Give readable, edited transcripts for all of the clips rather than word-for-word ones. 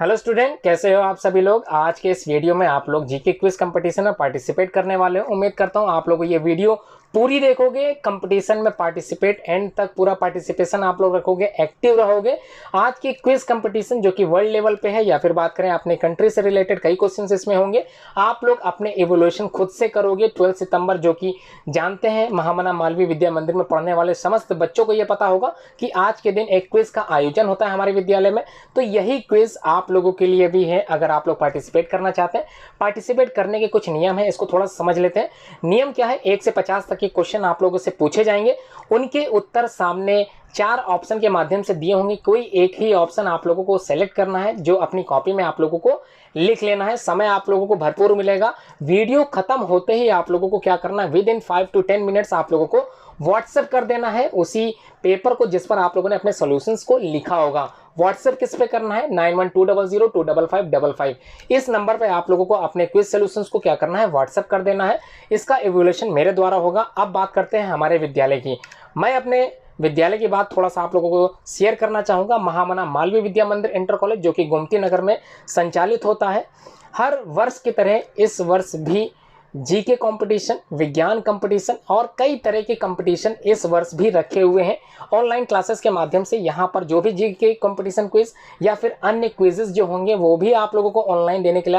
Hello student, कैसे हो आप सभी लोग। आज के इस वीडियो में आप लोग जीके क्विज कंपटीशन में पार्टिसिपेट करने वाले हो। उम्मीद करता हूं आप लोग ये वीडियो पूरी देखोगे, कंपटीशन में पार्टिसिपेट एंड तक पूरा पार्टिसिपेशन आप लोग रखोगे, एक्टिव रहोगे। आज की क्विज कंपटीशन जो कि वर्ल्ड लेवल पे है या फिर बात करें अपने कंट्री से रिलेटेड कई क्वेश्चन इसमें होंगे। आप लोग अपने इवोल्यूशन खुद से करोगे। 12 सितंबर जो कि जानते हैं महामना मालवीय विद्या मंदिर में पढ़ने वाले समस्त बच्चों को यह पता होगा कि आज के दिन एक क्विज का आयोजन होता है हमारे विद्यालय में। तो यही क्विज आप लोगों के लिए भी है अगर आप लोग पार्टिसिपेट करना चाहते हैं। पार्टिसिपेट करने के कुछ नियम है, इसको थोड़ा समझ लेते हैं। नियम क्या है, 1 से 50 तक के क्वेश्चन आप लोगों से पूछे जाएंगे। उनके उत्तर सामने 4 ऑप्शन के माध्यम से दिए होंगे। कोई एक ही ऑप्शन आप लोगों को सेलेक्ट करना है जो अपनी कॉपी में आप लोगों को लिख लेना है। समय आप लोगों को भरपूर मिलेगा। वीडियो खत्म होते ही आप लोगों को क्या करना है, विद इन 5 to 10 मिनट्स आप लोगों को व्हाट्सएप कर देना है उसी पेपर को जिस पर आप लोगों ने अपने सॉल्यूशंस को लिखा होगा। व्हाट्सएप किस पे करना है, 9120025555। इस नंबर पे आप लोगों को अपने क्विज सॉल्यूशंस को क्या करना है, व्हाट्सएप कर देना है। इसका इवैल्यूएशन मेरे द्वारा होगा। अब बात करते हैं हमारे विद्यालय की। मैं अपने विद्यालय की बात थोड़ा सा आप लोगों को शेयर करना चाहूँगा। महामना मालवीय विद्या मंदिर इंटर कॉलेज जो कि गोमती नगर में संचालित होता है। हर वर्ष की तरह इस वर्ष भी जीके कंपटीशन, विज्ञान कंपटीशन और कई तरह के कंपटीशन इस वर्ष भी रखे हुए हैं। ऑनलाइन क्लासेस के माध्यम से यहाँ पर जो भी जीके कंपटीशन क्विज या फिर अन्य क्विजेस जो होंगे वो भी आप लोगों को ऑनलाइन देने के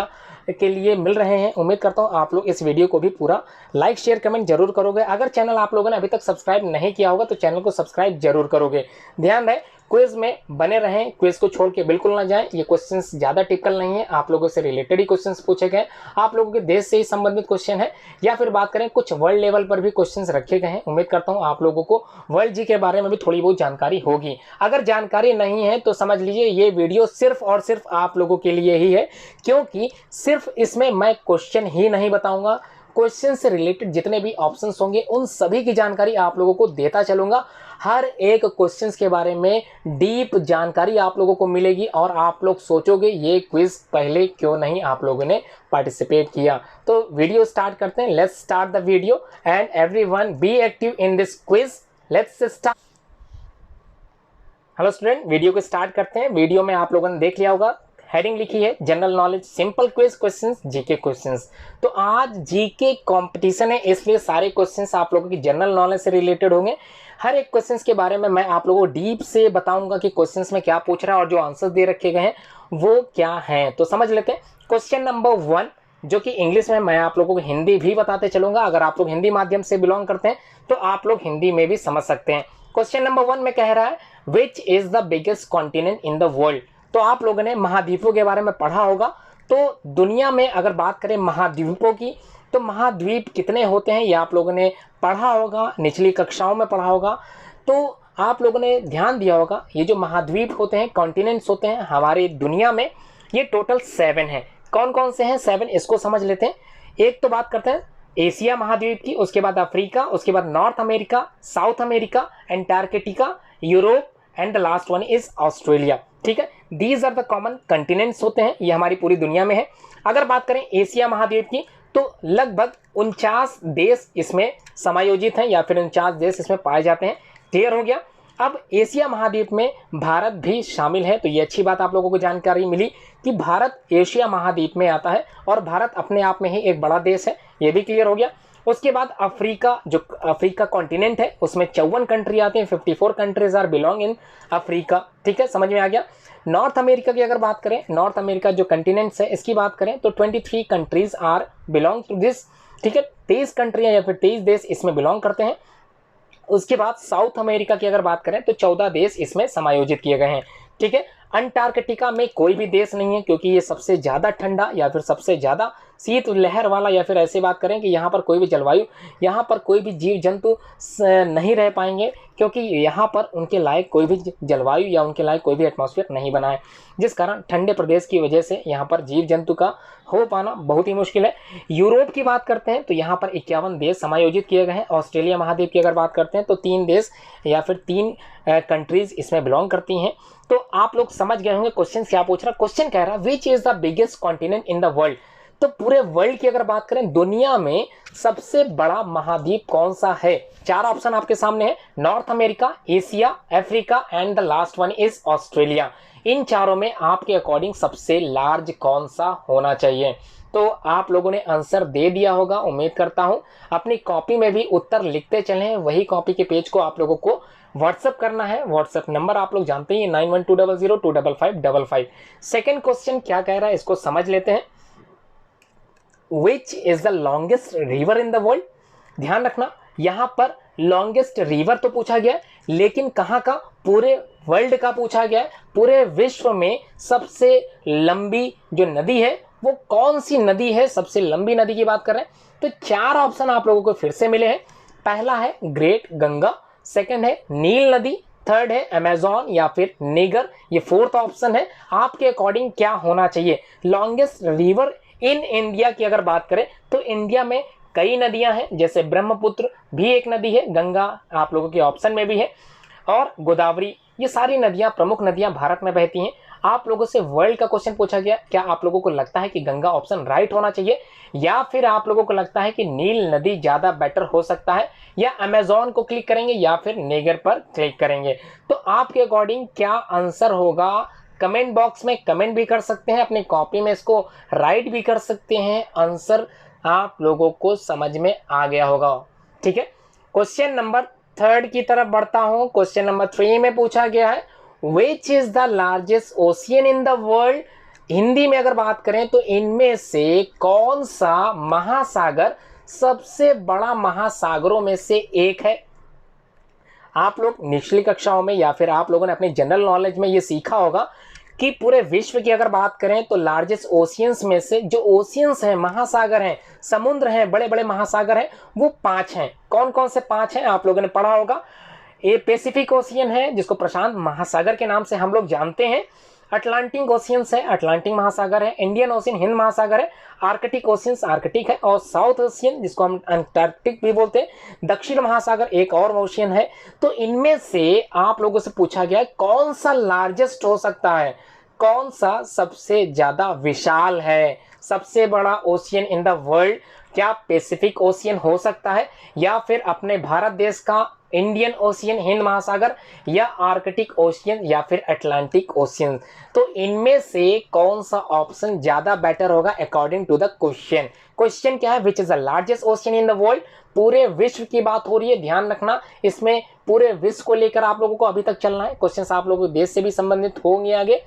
लिए मिल रहे हैं। उम्मीद करता हूँ आप लोग इस वीडियो को भी पूरा लाइक शेयर कमेंट जरूर करोगे। अगर चैनल आप लोगों ने अभी तक सब्सक्राइब नहीं किया होगा तो चैनल को सब्सक्राइब जरूर करोगे। ध्यान रहे क्विज में बने रहें, क्विज को छोड़ के बिल्कुल ना जाएं। ये क्वेश्चंस ज़्यादा टिपिकल नहीं है, आप लोगों से रिलेटेड ही क्वेश्चंस पूछे गए, आप लोगों के देश से ही संबंधित क्वेश्चन है या फिर बात करें कुछ वर्ल्ड लेवल पर भी क्वेश्चंस रखे गए हैं। उम्मीद करता हूँ आप लोगों को वर्ल्ड जी के बारे में भी थोड़ी बहुत जानकारी होगी। अगर जानकारी नहीं है तो समझ लीजिए ये वीडियो सिर्फ और सिर्फ आप लोगों के लिए ही है, क्योंकि सिर्फ इसमें मैं क्वेश्चन ही नहीं बताऊंगा, क्वेश्चन से रिलेटेड जितने भी ऑप्शंस होंगे उन सभी की जानकारी आप लोगों को देता चलूंगा। हर एक क्वेश्चंस के बारे में डीप जानकारी आप लोगों को मिलेगी और आप लोग सोचोगे ये क्विज पहले क्यों नहीं आप लोगों ने पार्टिसिपेट किया। तो वीडियो स्टार्ट करते हैं। Let's start the video and everyone be active in this quiz. Let's start. Hello student, video को स्टार्ट करते हैं। वीडियो में आप लोगों ने देख लिया होगा, हेडिंग लिखी है general knowledge simple quiz questions GK questions. तो आज जीके कंपटीशन है इसलिए सारे क्वेश्चंस आप लोगों की जनरल नॉलेज से रिलेटेड होंगे। हर एक क्वेश्चंस के बारे में मैं आप लोगों को डीप से बताऊंगा कि क्वेश्चंस में क्या पूछ रहा है और जो आंसर्स दे रखे गए हैं वो क्या हैं। तो समझ लेते हैं। क्वेश्चन नंबर 1 जो कि इंग्लिश में, मैं आप लोगों को हिंदी भी बताते चलूंगा। अगर आप लोग हिंदी माध्यम से बिलोंग करते हैं तो आप लोग हिंदी में भी समझ सकते हैं। क्वेश्चन नंबर 1 में कह रहा है which is the biggest continent in the world. तो आप लोगों ने महाद्वीपों के बारे में पढ़ा होगा। तो दुनिया में अगर बात करें महाद्वीपों की तो महाद्वीप कितने होते हैं ये आप लोगों ने पढ़ा होगा, निचली कक्षाओं में पढ़ा होगा। तो आप लोगों ने ध्यान दिया होगा ये जो महाद्वीप होते हैं, कॉन्टिनेंट्स होते हैं हमारी दुनिया में, ये टोटल 7 हैं। कौन कौन से हैं 7 इसको समझ लेते हैं। एक तो बात करते हैं एशिया महाद्वीप की, उसके बाद अफ्रीका, उसके बाद North America, South America, Antarctica, Europe and the last one is Australia. ठीक है, these are the common continents होते हैं, ये हमारी पूरी दुनिया में है। अगर बात करें एशिया महाद्वीप की तो लगभग 49 देश इसमें समायोजित हैं या फिर 49 देश इसमें पाए जाते हैं। क्लियर हो गया। अब एशिया महाद्वीप में भारत भी शामिल है, तो ये अच्छी बात आप लोगों को जानकारी मिली कि भारत एशिया महाद्वीप में आता है और भारत अपने आप में ही एक बड़ा देश है, ये भी क्लियर हो गया। उसके बाद अफ्रीका, जो अफ्रीका कॉन्टिनेंट है उसमें 54 कंट्री आते हैं, 54 countries are belong in Africa. ठीक है, समझ में आ गया। नॉर्थ अमेरिका की अगर बात करें, नॉर्थ अमेरिका जो कंटिनेंट्स है इसकी बात करें तो 23 countries are belong to this. ठीक है, 23 कंट्रियां या फिर 23 देश इसमें बिलोंग करते हैं। उसके बाद साउथ अमेरिका की अगर बात करें तो 14 देश इसमें समायोजित किए गए हैं। ठीक है, अंटार्कटिका में कोई भी देश नहीं है क्योंकि ये सबसे ज़्यादा ठंडा या फिर सबसे ज़्यादा शीत लहर वाला, या फिर ऐसे बात करें कि यहाँ पर कोई भी जलवायु, यहाँ पर कोई भी जीव जंतु नहीं रह पाएंगे क्योंकि यहाँ पर उनके लायक कोई भी जलवायु या उनके लायक कोई भी एटमॉस्फेयर नहीं बना है, जिस कारण ठंडे प्रदेश की वजह से यहाँ पर जीव जंतु का हो पाना बहुत ही मुश्किल है। यूरोप की बात करते हैं तो यहाँ पर 51 देश समायोजित किए गए हैं। ऑस्ट्रेलिया महाद्वीप की अगर बात करते हैं तो 3 देश या फिर 3 कंट्रीज इसमें बिलोंग करती हैं। तो आप लोग समझ गए होंगे क्वेश्चन क्या पूछ रहा है। क्वेश्चन कह रहा है which is the biggest continent in the world. तो पूरे वर्ल्ड की अगर बात करें, दुनिया में सबसे बड़ा महाद्वीप कौन सा है। 4 ऑप्शन आपके सामने है, North America, Asia, Africa and the last one is Australia. इन चारों में आपके अकॉर्डिंग सबसे लार्ज कौन सा होना चाहिए? तो आप लोगों ने आंसर दे दिया होगा, उम्मीद करता हूं। अपनी कॉपी में भी उत्तर लिखते चलें, वही कॉपी के पेज को आप लोगों को व्हाट्सअप करना है। व्हाट्सअप नंबर आप लोग जानते ही, 9120025555। सेकेंड क्वेश्चन क्या कह रहा है इसको समझ लेते हैं। विच is the longest river in the world? ध्यान रखना, यहां पर लॉन्गेस्ट रिवर तो पूछा गया, लेकिन कहां का? पूरे वर्ल्ड का पूछा गया है। पूरे विश्व में सबसे लंबी जो नदी है वो कौन सी नदी है? सबसे लंबी नदी की बात कर रहे हैं तो चार ऑप्शन आप लोगों को फिर से मिले हैं। पहला है ग्रेट गंगा, सेकंड है नील नदी, थर्ड है अमेजॉन या फिर नीगर, ये फोर्थ ऑप्शन है। आपके अकॉर्डिंग क्या होना चाहिए? लॉन्गेस्ट रिवर इन इंडिया की अगर बात करें तो इंडिया में कई नदियां हैं, जैसे ब्रह्मपुत्र भी एक नदी है, गंगा आप लोगों के ऑप्शन में भी है, और गोदावरी। ये सारी नदियां, प्रमुख नदियां भारत में बहती हैं। आप लोगों से वर्ल्ड का क्वेश्चन पूछा गया, क्या आप लोगों को लगता है कि गंगा ऑप्शन राइट होना चाहिए, या फिर आप लोगों को लगता है कि नील नदी ज्यादा बेटर हो सकता है, या अमेजॉन को क्लिक करेंगे या फिर नेगर पर क्लिक करेंगे? तो आपके अकॉर्डिंग क्या आंसर होगा? कमेंट बॉक्स में कमेंट भी कर सकते हैं, अपनी कॉपी में इसको राइट भी कर सकते हैं। आंसर आप लोगों को समझ में आ गया होगा, ठीक है। क्वेश्चन नंबर थर्ड की तरफ बढ़ता हूं। क्वेश्चन नंबर 3 में पूछा गया है which is the largest ocean in the world? Hindi में अगर बात करें तो इनमें से कौन सा महासागर सबसे बड़ा महासागरों में से एक है? आप लोग निचली कक्षाओं में या फिर आप लोगों ने अपने जनरल नॉलेज में ये सीखा होगा कि पूरे विश्व की अगर बात करें तो लार्जेस्ट ओशियंस में से जो ओशियंस हैं, महासागर हैं, समुद्र हैं, बड़े बड़े महासागर हैं, वो 5 हैं। कौन कौन से 5 हैं आप लोगों ने पढ़ा होगा? ये पैसिफिक ओशियन है, जिसको प्रशांत महासागर के नाम से हम लोग जानते हैं। अटलांटिक ओशियंस है, अटलांटिक महासागर है। इंडियन ओशियन, हिंद महासागर है। आर्कटिक ओशियंस, आर्कटिक है। और साउथ ओशियन, जिसको हम अंटार्कटिक भी बोलते हैं, दक्षिण महासागर एक और ओशियन है। तो इनमें से आप लोगों से पूछा गया कौन सा लार्जेस्ट हो सकता है, कौन सा सबसे ज्यादा विशाल है, सबसे बड़ा ओशियन इन द वर्ल्ड? क्या पैसिफिक ओशियन हो सकता है, या फिर अपने भारत देश का इंडियन ओशियन, हिंद महासागर, या आर्कटिक ओशियन, या फिर अटलांटिक ओशियन? तो इनमें से कौन सा ऑप्शन ज्यादा बेटर होगा according to the question? Question क्या है? Which is the largest ocean in the world? पूरे विश्व की बात हो रही है, ध्यान रखना। इसमें पूरे विश्व को लेकर आप लोगों को अभी तक चलना है। क्वेश्चन आप लोगों के देश से भी संबंधित होंगे आगे।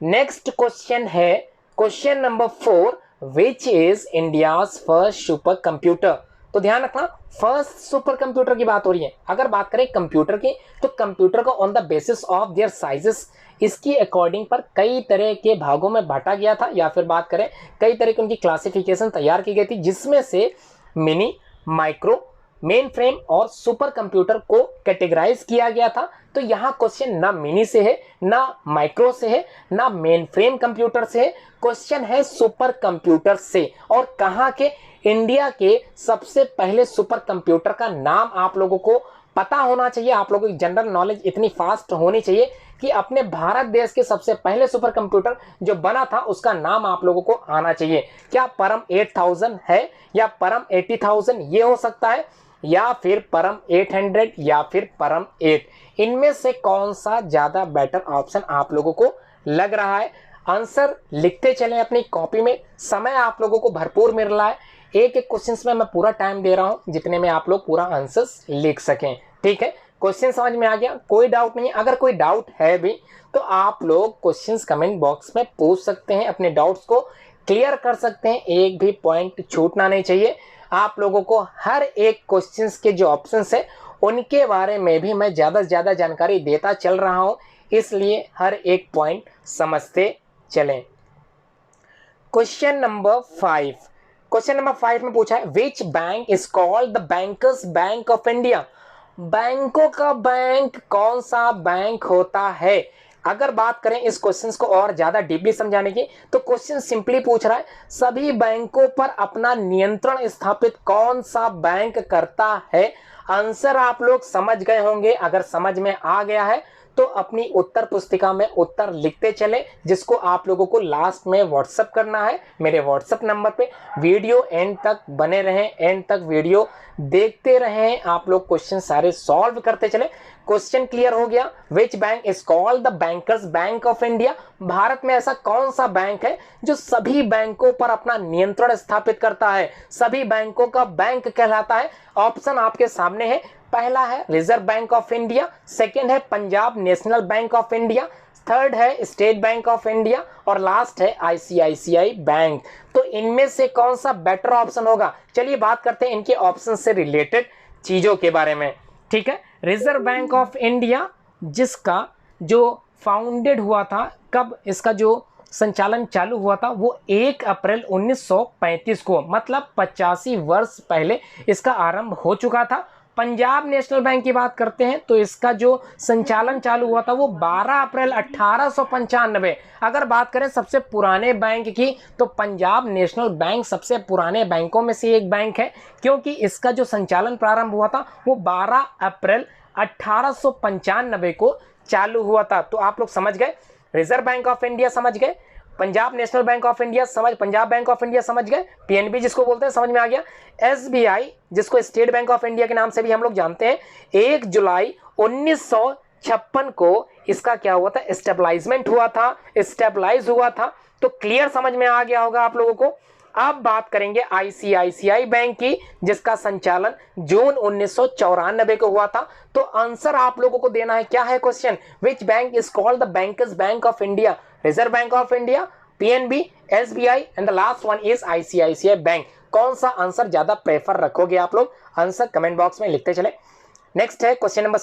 नेक्स्ट क्वेश्चन है question number 4, which is India's first super computer? तो ध्यान रखना, फर्स्ट सुपर कंप्यूटर की बात हो रही है। अगर बात करें कंप्यूटर की, तो कंप्यूटर को on the basis of their sizes, इसकी अकॉर्डिंग पर कई तरह के भागों में बांटा गया था, या फिर बात करें कई तरह की उनकी क्लासिफिकेशन तैयार की गई थी, जिसमें से मिनी, माइक्रो, मेन फ्रेम और सुपर कंप्यूटर को कैटेगराइज किया गया था। तो यहाँ क्वेश्चन ना मिनी से है, ना माइक्रो से है, ना मेन फ्रेम कंप्यूटर से है, क्वेश्चन है सुपर कंप्यूटर से। और कहाँ के? इंडिया के सबसे पहले सुपर कंप्यूटर का नाम आप लोगों को पता होना चाहिए। आप लोगों की जनरल नॉलेज इतनी फास्ट होनी चाहिए कि अपने भारत देश के सबसे पहले सुपर कंप्यूटर जो बना था उसका नाम आप लोगों को आना चाहिए। क्या परम 8000 है, या परम 80000 ये हो सकता है, या फिर परम 800, या फिर परम 8? इनमें से कौन सा ज्यादा बेटर ऑप्शन आप लोगों को लग रहा है? आंसर लिखते चलें अपनी कॉपी में, समय आप लोगों को भरपूर मिल रहा है। एक एक क्वेश्चन में मैं पूरा टाइम दे रहा हूं, जितने में आप लोग पूरा आंसर्स लिख सकें, ठीक है। क्वेश्चन समझ में आ गया? कोई डाउट नहीं है? अगर कोई डाउट है भी तो आप लोग क्वेश्चंस कमेंट बॉक्स में पूछ सकते हैं, अपने डाउट्स को क्लियर कर सकते हैं। एक भी पॉइंट छूटना नहीं चाहिए। आप लोगों को हर एक क्वेश्चंस के जो ऑप्शंस है उनके बारे में भी मैं ज़्यादा से ज़्यादा जानकारी देता चल रहा हूं, इसलिए हर एक पॉइंट समझते चलें। क्वेश्चन नंबर 5, क्वेश्चन नंबर 5 में पूछा है which bank is called the bankers bank of India? बैंकों का बैंक कौन सा बैंक होता है? अगर बात करें इस क्वेश्चन को और ज्यादा डीपली समझाने की, तो क्वेश्चन सिंपली पूछ रहा है सभी बैंकों पर अपना नियंत्रण स्थापित कौन सा बैंक करता है? आंसर आप लोग समझ गए होंगे। अगर समझ में आ गया है तो अपनी उत्तर पुस्तिका में उत्तर लिखते चले, जिसको आप लोगों को लास्ट में व्हाट्सअप करना है मेरे व्हाट्सअप नंबर पे। वीडियो एंड तक बने रहें, एंड तक वीडियो देखते रहें, आप लोग क्वेश्चन सारे सॉल्व करते चले। क्वेश्चन क्लियर हो गया। Which bank is called the bankers bank of India? Bharat में ऐसा कौन सा बैंक है जो सभी बैंकों पर अपना नियंत्रण स्थापित करता है, सभी बैंकों का बैंक कहलाता है? ऑप्शन आपके सामने है। पहला है reserve bank of India, second है Punjab national bank of India, third है स्टेट बैंक ऑफ इंडिया और लास्ट है आईसीआईसीआई बैंक। तो इनमें से कौन सा बेटर ऑप्शन होगा? चलिए बात करते हैं इनके ऑप्शन से रिलेटेड चीजों के बारे में। ठीक है, रिजर्व बैंक ऑफ इंडिया जिसका जो फाउंडेड हुआ था, कब इसका जो संचालन चालू हुआ था, वो 1 अप्रैल 1935 को, मतलब 85 वर्ष पहले इसका आरंभ हो चुका था। पंजाब नेशनल बैंक की बात करते हैं तो इसका जो संचालन चालू हुआ था वो 12 अप्रैल 1895। अगर बात करें सबसे पुराने बैंक की, तो पंजाब नेशनल बैंक सबसे पुराने बैंकों में से एक बैंक है, क्योंकि इसका जो संचालन प्रारंभ हुआ था वो 12 अप्रैल 1895 को चालू हुआ था। तो आप लोग समझ गए, रिजर्व बैंक ऑफ इंडिया समझ गए, Punjab national bank of India Punjab bank of India समझ गए, पीएनबी जिसको बोलते हैं समझ में आ गया, एसबीआई जिसको स्टेट बैंक ऑफ इंडिया के नाम से भी हम लोग जानते हैं, 1 जुलाई 1956 को इसका क्या हुआ था? स्टेबलाइजमेंट हुआ था, स्टेबलाइज हुआ था। तो क्लियर समझ में आ गया होगा आप लोगों को। अब बात करेंगे आईसीआईसीआई बैंक की, जिसका संचालन जून 1994 को हुआ था। तो आंसर आप लोगों को देना है, क्या है question? Which bank is called the bankers bank of India? Reserve bank of India, PNB, SBI and the last one is ICICI bank. कौन सा आंसर ज्यादा प्रेफर रखोगे आप लोग? आंसर कमेंट बॉक्स में लिखते चले। नेक्स्ट है क्वेश्चन नंबर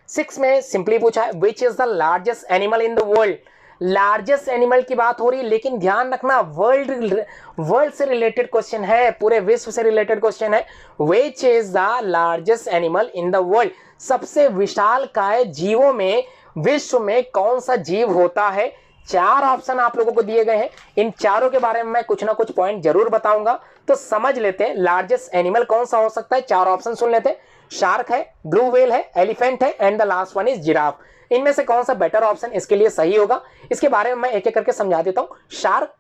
6 में सिंपली पूछा है which is the largest animal in the world? Largest animal की बात हो रही है, लेकिन ध्यान रखना वर्ल्ड से रिलेटेड क्वेश्चन है, पूरे विश्व से रिलेटेड क्वेश्चन है। Which is the largest animal in the world? सबसे विशालकाय जीवों में विश्व में कौन सा जीव होता है? 4 ऑप्शन आप लोगों को दिए गए हैं, इन चारों के बारे में मैं कुछ ना कुछ पॉइंट जरूर बताऊंगा। तो समझ लेते हैं लार्जेस्ट एनिमल कौन सा हो सकता है। 4 ऑप्शन सुन लेते हैं। शार्क है, ब्लू व्हेल है, एलिफेंट है and the last one is giraffe. इनमें से कौन सा बेटर ऑप्शन इसके लिए सही होगा, इसके बारे में मैं एक एक करके समझा देता हूं। शार्क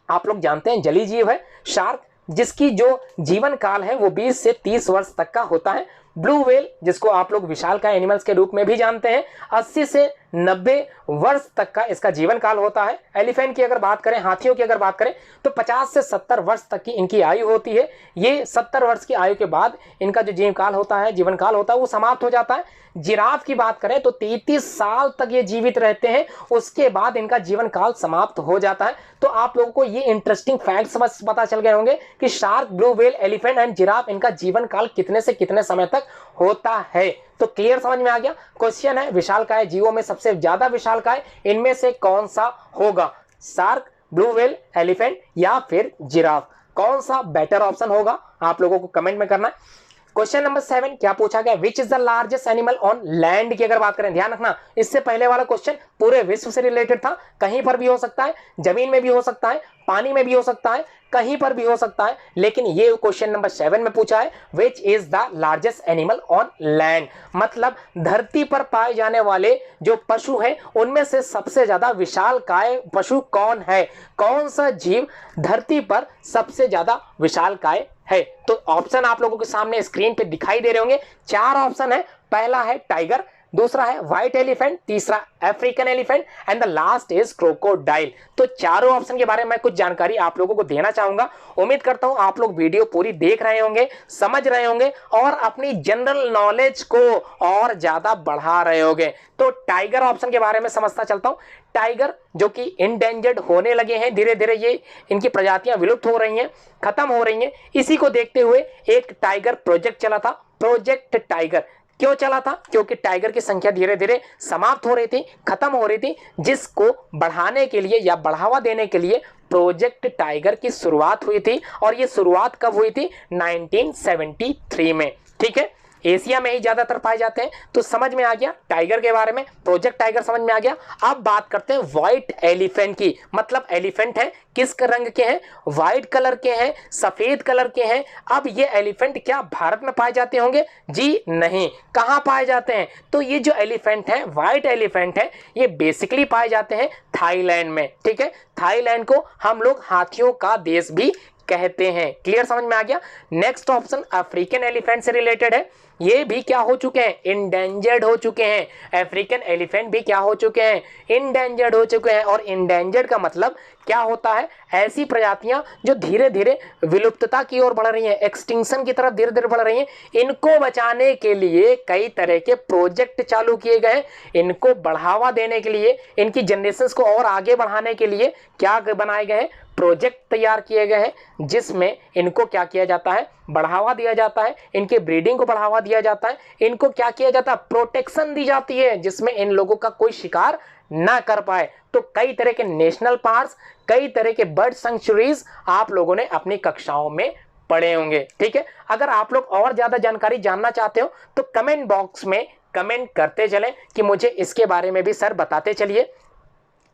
आप लोग जानते हैं जलीय जीव है शार्क, जिसकी जो जीवन काल है वो 20 से 30 वर्ष तक का होता है। ब्लू व्हेल जिसको आप लोग विशालकाय एनिमल्स के रूप में भी जानते हैं, 80 से 90 वर्ष तक का इसका जीवन काल होता है। एलिफेंट की अगर बात करें, हाथियों की अगर बात करें, तो 50 से 70 वर्ष तक की इनकी आयु होती है। ये 70 वर्ष की आयु के बाद इनका जो जीवन काल होता है वो समाप्त हो जाता है। जिराफ की बात करें तो 33 साल तक ये जीवित रहते हैं, उसके बाद इनका जीवन काल समाप्त हो जाता है। तो आप लोगों को ये इंटरेस्टिंग फैक्ट समझ पता चल गए होंगे कि shark, blue whale, elephant and giraffe, इनका जीवन काल कितने से कितने समय तक होता है। तो क्लियर समझ में आ गया। क्वेश्चन है विशालकाय जीवों में सबसे ज्यादा विशालकाय इनमें से कौन सा होगा? शार्क, ब्लू व्हेल, एलिफेंट या फिर जिराफ? कौन सा बेटर ऑप्शन होगा आप लोगों को कमेंट में करना है। क्वेश्चन नंबर 7 क्या पूछा गया? Which is the largest animal on land की अगर बात करें, ध्यान रखना इससे पहले वाला क्वेश्चन पूरे विश्व से रिलेटेड था। कहीं पर भी हो सकता है, जमीन में भी हो सकता है, पानी में भी हो सकता है, कहीं पर भी हो सकता है, लेकिन ये क्वेश्चन नंबर 7 में पूछा है which is the largest animal on land, मतलब धरती पर पाए जाने वाले जो पशु हैं उनमें से सबसे ज्यादा विशालकाय पशु कौन है? कौन सा जीव धरती पर सबसे ज्यादा विशालकाय है? तो ऑप्शन आप लोगों के सामने स्क्रीन पे दिखाई दे रहे होंगे। 4 ऑप्शन है। पहला है टाइगर, दूसरा है व्हाइट एलिफेंट, तीसरा African elephant and the last is crocodile. तो चारों ऑप्शन के बारे में कुछ जानकारी आप लोगों को देना चाहूंगा। उम्मीद करता हूं आप लोग वीडियो पूरी देख रहे होंगे, समझ रहे होंगे और अपनी जनरल नॉलेज को और ज्यादा बढ़ा रहे होंगे। तो टाइगर ऑप्शन के बारे में समझता चलता हूं। टाइगर जो कि इंडेंजर्ड होने लगे हैं, धीरे धीरे ये इनकी प्रजातियां विलुप्त हो रही हैं, खत्म हो रही हैं। इसी को देखते हुए एक टाइगर प्रोजेक्ट चला था, प्रोजेक्ट टाइगर। क्यों चला था? क्योंकि टाइगर की संख्या धीरे धीरे समाप्त हो रही थी, खत्म हो रही थी, जिसको बढ़ाने के लिए या बढ़ावा देने के लिए प्रोजेक्ट टाइगर की शुरुआत हुई थी। और ये शुरुआत कब हुई थी? 1973 में। ठीक है, एशिया में ही ज्यादातर पाए जाते हैं। तो समझ में आ गया टाइगर के बारे में, प्रोजेक्ट टाइगर समझ में आ गया। अब बात करते हैं व्हाइट एलिफेंट की, मतलब एलिफेंट है किस रंग के हैं, व्हाइट कलर के हैं, सफेद कलर के हैं। अब ये एलिफेंट क्या भारत में पाए जाते होंगे? जी नहीं। कहां पाए जाते हैं? तो ये जो एलिफेंट है, व्हाइट एलिफेंट है, ये बेसिकली पाए जाते हैं थाईलैंड में। ठीक है, थाईलैंड को हम लोग हाथियों का देश भी कहते हैं। क्लियर, समझ में आ गया। नेक्स्ट ऑप्शन अफ्रीकन एलिफेंट से रिलेटेड है। ये भी क्या हो चुके हैं? इंडेंजर्ड हो चुके हैं। अफ्रीकन एलिफेंट भी क्या हो चुके हैं? इंडेंजर्ड हो चुके हैं। और इंडेंजर्ड का मतलब क्या होता है? ऐसी प्रजातियां जो धीरे धीरे विलुप्तता की ओर बढ़ रही हैं, एक्सटिंक्शन की तरफ धीरे धीरे बढ़ रही हैं। इनको बचाने के लिए कई तरह के प्रोजेक्ट चालू किए गए। इनको बढ़ावा देने के लिए, इनकी जनरेशंस को और आगे बढ़ाने के लिए क्या बनाए गए हैं? प्रोजेक्ट तैयार किए गए हैं, जिसमें इनको क्या किया जाता है? बढ़ावा दिया जाता है, इनके ब्रीडिंग को बढ़ावा दिया जाता है, इनको क्या किया जाता है? प्रोटेक्शन दी जाती है, जिसमें इन लोगों का कोई शिकार ना कर पाए। तो कई तरह के नेशनल पार्क्स, कई तरह के बर्ड सेंचुरीज आप लोगों ने अपनी कक्षाओं में पढ़े होंगे। ठीक है, अगर आप लोग और ज्यादा जानकारी जानना चाहते हो तो कमेंट बॉक्स में कमेंट करते चलें कि मुझे इसके बारे में भी सर बताते चलिए,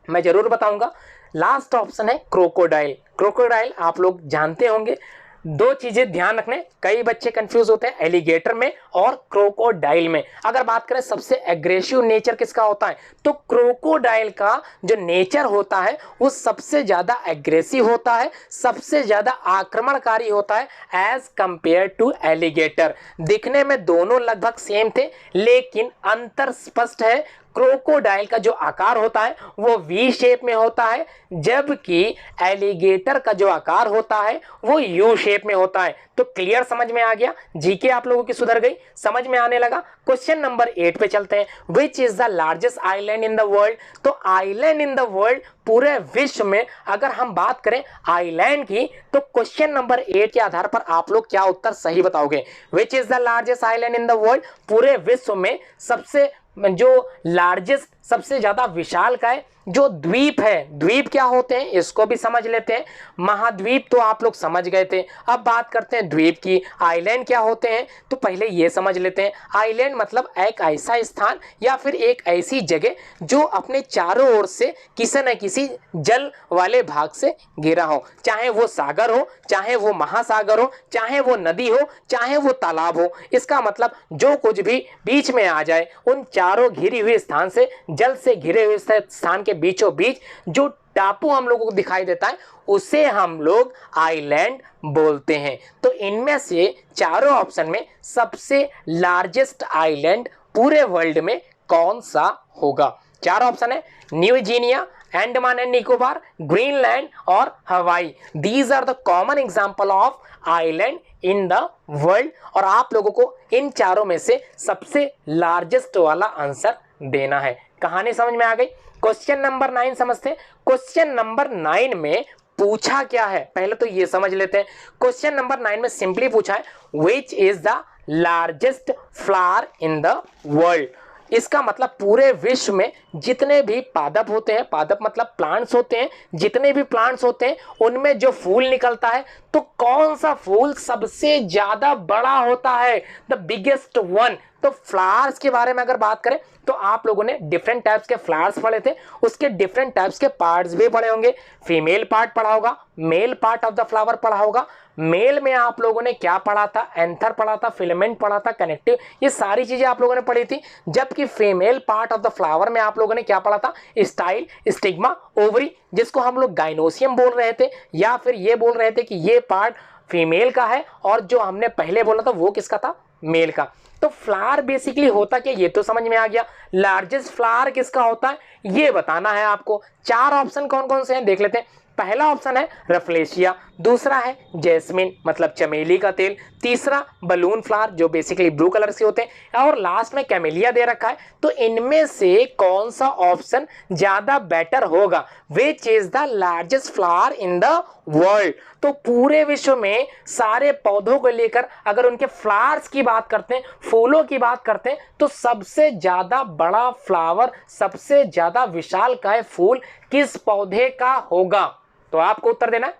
मैं जरूर बताऊंगा। लास्ट ऑप्शन है क्रोकोडाइल। क्रोकोडाइल आप लोग जानते होंगे। दो चीजें ध्यान रखने, कई बच्चे कंफ्यूज होते हैं एलिगेटर में और क्रोकोडाइल में। अगर बात करें सबसे एग्रेसिव नेचर किसका होता है, तो क्रोकोडाइल का जो नेचर होता है वो सबसे ज्यादा एग्रेसिव होता है, सबसे ज्यादा आक्रमणकारी होता है एज कंपेयर टू एलिगेटर। दिखने में दोनों लगभग सेम थे, लेकिन अंतर स्पष्ट है। क्रोकोडाइल का जो आकार होता है वो वी शेप में होता है, जबकि एलिगेटर का जो आकार होता है वो यू शेप में होता है। तो क्लियर, समझ में आ गया। जीके आप लोगों की सुधर गई, समझ में आने लगा। क्वेश्चन नंबर 8 पे चलते हैं। विच is the largest island in the world? तो आइलैंड इन द वर्ल्ड, पूरे विश्व में अगर हम बात करें आइलैंड की, तो क्वेश्चन नंबर 8 के आधार पर आप लोग क्या उत्तर सही बताओगे? विच is the largest island in the world, पूरे विश्व में सबसे जो लार्जेस्ट, सबसे ज्यादा विशाल का है जो द्वीप है। द्वीप क्या होते हैं इसको भी समझ लेते हैं। महाद्वीप तो आप लोग समझ गए थे, अब बात करते हैं द्वीप की। आइलैंड क्या होते हैं तो पहले ये समझ लेते हैं। आइलैंड मतलब एक ऐसा स्थान या फिर एक ऐसी जगह जो अपने चारों ओर से किसी न किसी जल वाले भाग से घिरा हो, चाहे वो सागर हो, चाहे वो महासागर हो, चाहे वो नदी हो, चाहे वो तालाब हो। इसका मतलब जो कुछ भी बीच में आ जाए, उन चारों घिरी हुई स्थान से, जल से घिरे हुए स्थान के बीचों बीच जो टापू हम लोगों को दिखाई देता है उसे हम लोग आइलैंड बोलते हैं। तो इनमें से चारों ऑप्शन में सबसे लार्जेस्ट आइलैंड पूरे वर्ल्ड में कौन सा होगा? चार ऑप्शन है, New Guinea, Andaman and Nicobar, Greenland और Hawaii. These are the common example of island in the world. और आप लोगों को इन चारों में से सबसे लार्जेस्ट वाला आंसर देना है। कहानी समझ में आ गई? क्वेश्चन नंबर 9 समझते हैं। क्वेश्चन नंबर 9 में पूछा क्या है पहले तो ये समझ लेते हैं। क्वेश्चन नंबर 9 में सिंपली पूछा है which is the largest flower in the world. इसका मतलब पूरे विश्व में जितने भी पादप होते हैं, पादप मतलब प्लांट्स होते हैं, जितने भी प्लांट्स होते हैं उनमें जो फूल निकलता है तो कौन सा फूल सबसे ज्यादा बड़ा होता है, द बिगेस्ट वन। तो फ्लावर्स के बारे में अगर बात करें तो आप लोगों ने डिफरेंट टाइप्स के फ्लावर्स पढ़े थे, उसके डिफरेंट टाइप्स के पार्ट्स भी पढ़े होंगे। फीमेल पार्ट पढ़ा होगा, male part of the flower पढ़ा होगा। मेल में आप लोगों ने क्या पढ़ा था? एंथर पढ़ा था, फिलामेंट पढ़ा था, कनेक्टिव, ये सारी चीजें आप लोगों ने पढ़ी थी। जबकि female part of the flower में आप लोगों ने क्या पढ़ा था? स्टाइल, स्टिग्मा, ओवरी, जिसको हम लोग गाइनोसियम बोल रहे थे, या फिर ये बोल रहे थे कि ये पार्ट फीमेल का है और जो हमने पहले बोला था वो किसका था? मेल का। तो फ्लावर बेसिकली होता क्या ये तो समझ में आ गया। लार्जेस्ट फ्लावर किसका होता है ये बताना है आपको। चार ऑप्शन कौन कौन से हैं देख लेते हैं। पहला ऑप्शन है रफलेशिया, दूसरा है जैस्मिन मतलब चमेली का तेल, तीसरा बलून फ्लावर जो बेसिकली ब्लू कलर से होते हैं, और लास्ट में कैमेलिया दे रखा है। तो इनमें से कौन सा ऑप्शन ज्यादा बेटर होगा? विच is the largest flower in the world. तो पूरे विश्व में सारे पौधों को लेकर अगर उनके फ्लावर्स की बात करते हैं, फूलों की बात करते हैं, तो सबसे ज्यादा बड़ा फ्लावर, सबसे ज्यादा विशालकाय फूल किस पौधे का होगा? तो आपको उत्तर देना है।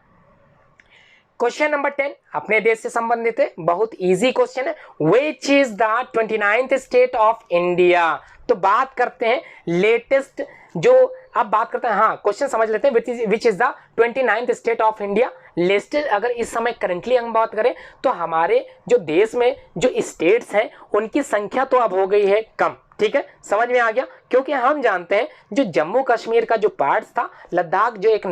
क्वेश्चन नंबर 10 अपने देश से संबंधित है, बहुत इजी क्वेश्चन है। Which is the 29th state of India. तो बात करते हैं लेटेस्ट जो अब बात करते हैं, हाँ क्वेश्चन समझ लेते हैं। विच is the 29th state of India listed. अगर इस समय करंटली हम बात करें तो हमारे जो देश में जो स्टेट्स हैं उनकी संख्या तो अब हो गई है कम, ठीक है, समझ में आ गया। क्योंकि हम जानते हैं जो जम्मू कश्मीर का जो पार्ट था, लद्दाख जो एक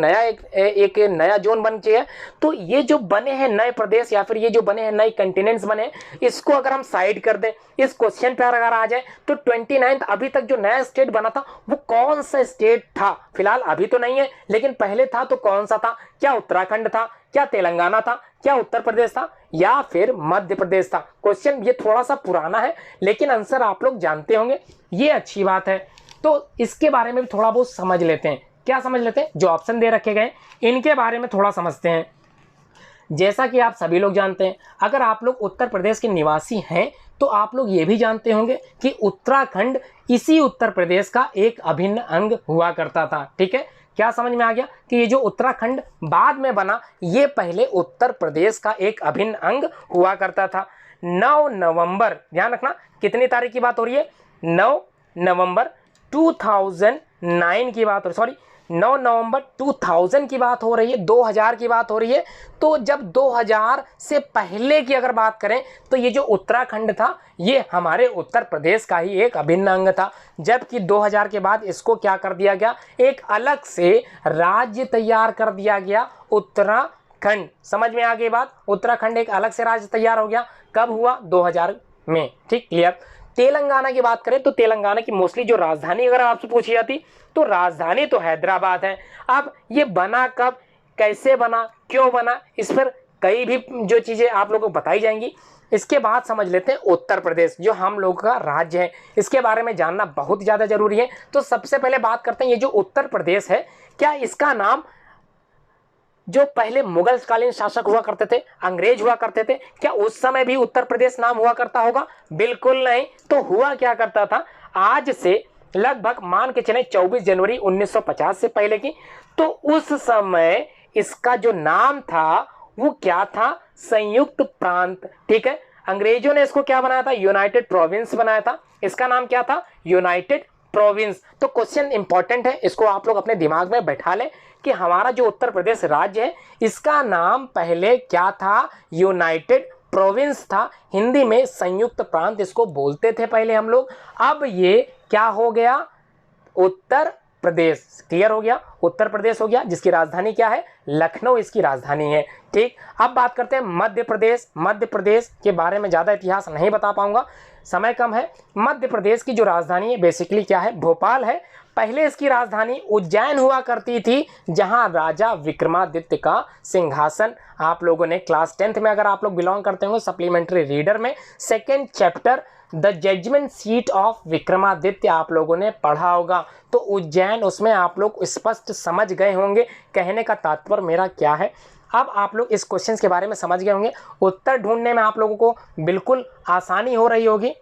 नया जोन बन गया है, तो ये जो बने हैं नए प्रदेश या फिर ये जो बने हैं नए कंटिनेंट्स बने हैं, इसको अगर हम साइड कर दें, इस क्वेश्चन पर अगर आ जाए तो 29th अभी तक जो नया स्टेट बना था वो कौन सा स्टेट था। फिलहाल अभी तो नहीं है, लेकिन पहले था तो कौन सा था? क्या उत्तराखंड था, क्या तेलंगाना था, क्या उत्तर प्रदेश था, या फिर मध्य प्रदेश था? क्वेश्चन ये थोड़ा सा पुराना है लेकिन आंसर आप लोग जानते होंगे, ये अच्छी बात है। तो इसके बारे में भी थोड़ा बहुत समझ लेते हैं। क्या समझ लेते हैं? जो ऑप्शन दे रखे गए इनके बारे में थोड़ा समझते हैं। जैसा कि आप सभी लोग जानते हैं, अगर आप लोग उत्तर प्रदेश के निवासी हैं तो आप लोग ये भी जानते होंगे कि उत्तराखंड इसी उत्तर प्रदेश का एक अभिन्न अंग हुआ करता था, ठीक है। क्या समझ में आ गया कि ये जो उत्तराखंड बाद में बना, ये पहले उत्तर प्रदेश का एक अभिन्न अंग हुआ करता था। 9 नवंबर, ध्यान रखना कितनी तारीख की बात हो रही है, 9 नवंबर 2009 की बात हो, सॉरी 9 नवंबर 2000 की बात हो रही है, 2000 की बात हो रही है। तो जब 2000 से पहले की अगर बात करें तो ये जो उत्तराखंड था ये हमारे उत्तर प्रदेश का ही एक अभिन्न अंग था। जबकि 2000 के बाद इसको क्या कर दिया गया, एक अलग से राज्य तैयार कर दिया गया, उत्तराखंड। समझ में आ गई बात? उत्तराखंड एक अलग से राज्य तैयार हो गया। कब हुआ? 2000 में, ठीक, क्लियर। तेलंगाना की बात करें तो तेलंगाना की मोस्टली जो राजधानी अगर आपसे पूछी जाती तो राजधानी तो हैदराबाद है। अब ये बना कब, कैसे बना, क्यों बना, इस पर कई भी जो चीज़ें आप लोगों को बताई जाएंगी। इसके बाद समझ लेते हैं उत्तर प्रदेश जो हम लोग का राज्य है, इसके बारे में जानना बहुत ज़्यादा जरूरी है। तो सबसे पहले बात करते हैं ये जो उत्तर प्रदेश है, क्या इसका नाम जो पहले मुगल कालीन शासक हुआ करते थे, अंग्रेज हुआ करते थे, क्या उस समय भी उत्तर प्रदेश नाम हुआ करता होगा? बिल्कुल नहीं। तो हुआ क्या करता था, आज से लगभग मान के चले 24 जनवरी 1950 से पहले की, तो उस समय इसका जो नाम था वो क्या था, संयुक्त प्रांत, ठीक है। अंग्रेजों ने इसको क्या बनाया था, यूनाइटेड प्रोविंस बनाया था। इसका नाम क्या था, यूनाइटेड प्रोविंस। तो क्वेश्चन इंपॉर्टेंट है, इसको आप लोग अपने दिमाग में बैठा लें कि हमारा जो उत्तर प्रदेश राज्य है इसका नाम पहले क्या था, यूनाइटेड प्रोविंस था। हिंदी में संयुक्त प्रांत इसको बोलते थे पहले हम लोग। अब ये क्या हो गया, उत्तर प्रदेश। क्लियर हो गया, उत्तर प्रदेश हो गया, जिसकी राजधानी क्या है, लखनऊ इसकी राजधानी है, ठीक। अब बात करते हैं मध्य प्रदेश। मध्य प्रदेश के बारे में ज़्यादा इतिहास नहीं बता पाऊंगा, समय कम है। मध्य प्रदेश की जो राजधानी है बेसिकली क्या है, भोपाल है। पहले इसकी राजधानी उज्जैन हुआ करती थी, जहां राजा विक्रमादित्य का सिंहासन, आप लोगों ने क्लास 10th में अगर आप लोग बिलोंग करते होंगे सप्लीमेंट्री रीडर में second chapter the judgement seat of Vikramaditya आप लोगों ने पढ़ा होगा। तो उज्जैन उसमें आप लोग स्पष्ट समझ गए होंगे, कहने का तात्पर्य मेरा क्या है। अब आप लोग इस क्वेश्चन के बारे में समझ गए होंगे, उत्तर ढूंढने में आप लोगों को बिल्कुल आसानी हो रही होगी।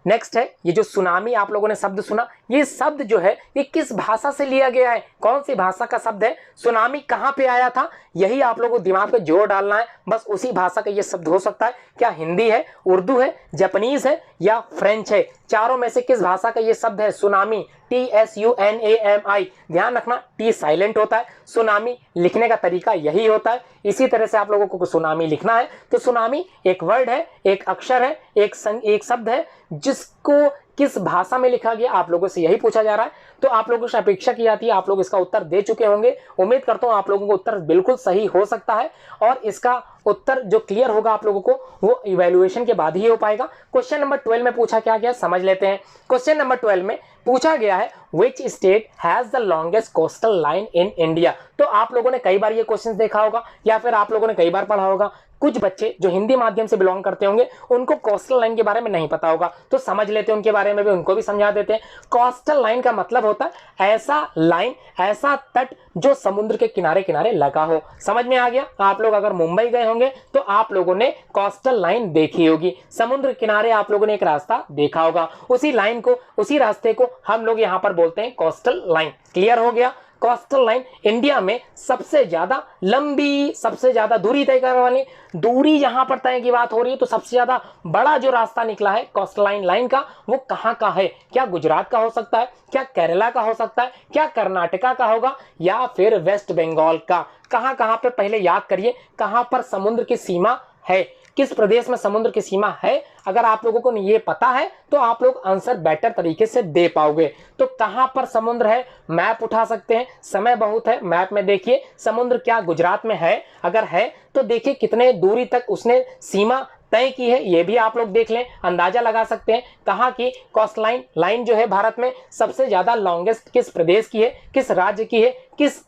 नेक्स्ट है ये जो सुनामी आप लोगों ने शब्द सुना, ये शब्द जो है ये किस भाषा से लिया गया है, कौन सी भाषा का शब्द है, सुनामी कहाँ पे आया था, यही आप लोगों को दिमाग पे जोर डालना है। बस उसी भाषा का ये शब्द हो सकता है, क्या हिंदी है, उर्दू है, जापानीज है या फ्रेंच है, चारों में से किस भाषा का ये शब्द है, सुनामी, TSUNAMI। ध्यान रखना टी साइलेंट होता है, सुनामी लिखने का तरीका यही होता है। इसी तरह से आप लोगों को सुनामी लिखना है तो सुनामी एक वर्ड है, एक अक्षर है, एक शब्द है, जिसको किस भाषा में लिखा गया आप लोगों से यही पूछा जा रहा है। तो आप लोगों से अपेक्षा की जाती है आप लोग इसका उत्तर दे चुके होंगे। उम्मीद करता हूं आप लोगों को उत्तर बिल्कुल सही हो सकता है और इसका उत्तर जो क्लियर होगा आप लोगों को वो इवैल्यूएशन के बाद ही हो पाएगा। क्वेश्चन नंबर 12 में पूछा क्या गया समझ लेते हैं। क्वेश्चन नंबर 12 में पूछा गया है which state has the longest coastal line in India. तो आप लोगों ने कई बार ये क्वेश्चन देखा होगा या फिर आप लोगों ने कई बार पढ़ा होगा। कुछ बच्चे जो हिंदी माध्यम से बिलोंग करते होंगे उनको कोस्टल लाइन के बारे में नहीं पता होगा, तो समझ लेते हैं उनके बारे में भी, उनको भी समझा देते हैं। कोस्टल लाइन का मतलब होता है ऐसा लाइन, ऐसा तट जो समुद्र के किनारे किनारे लगा हो। समझ में आ गया। आप लोग अगर मुंबई गए होंगे तो आप लोगों ने कोस्टल लाइन देखी होगी, समुद्र किनारे आप लोगों ने एक रास्ता देखा होगा, उसी लाइन को, उसी रास्ते को हम लोग यहाँ पर बोलते हैं कोस्टल लाइन। क्लियर हो गया। कोस्टल लाइन इंडिया में सबसे ज्यादा लंबी, सबसे ज्यादा दूरी तय करने वाली, दूरी यहां पर तय की बात हो रही है तो सबसे ज्यादा बड़ा जो रास्ता निकला है कोस्टल लाइन का वो कहां का है? क्या गुजरात का हो सकता है, क्या केरला का हो सकता है, क्या कर्नाटका का होगा, या फिर वेस्ट बंगाल का? कहां कहां पे पहले याद करिए, कहां पर समुद्र की सीमा है, किस प्रदेश में समुद्र की सीमा है? अगर आप लोगों को ये पता है तो आप लोग आंसर बेटर तरीके से दे पाओगे। तो कहां पर समुद्र है, मैप उठा सकते हैं, समय बहुत है, मैप में देखिए समुद्र क्या गुजरात में है, अगर है तो देखिए कितने दूरी तक उसने सीमा तय की है, ये भी आप लोग देख लें, अंदाजा लगा सकते हैं कहां की कोस्टलाइन लाइन जो है भारत में सबसे ज्यादा लॉन्गेस्ट किस प्रदेश की है, किस राज्य की है, किस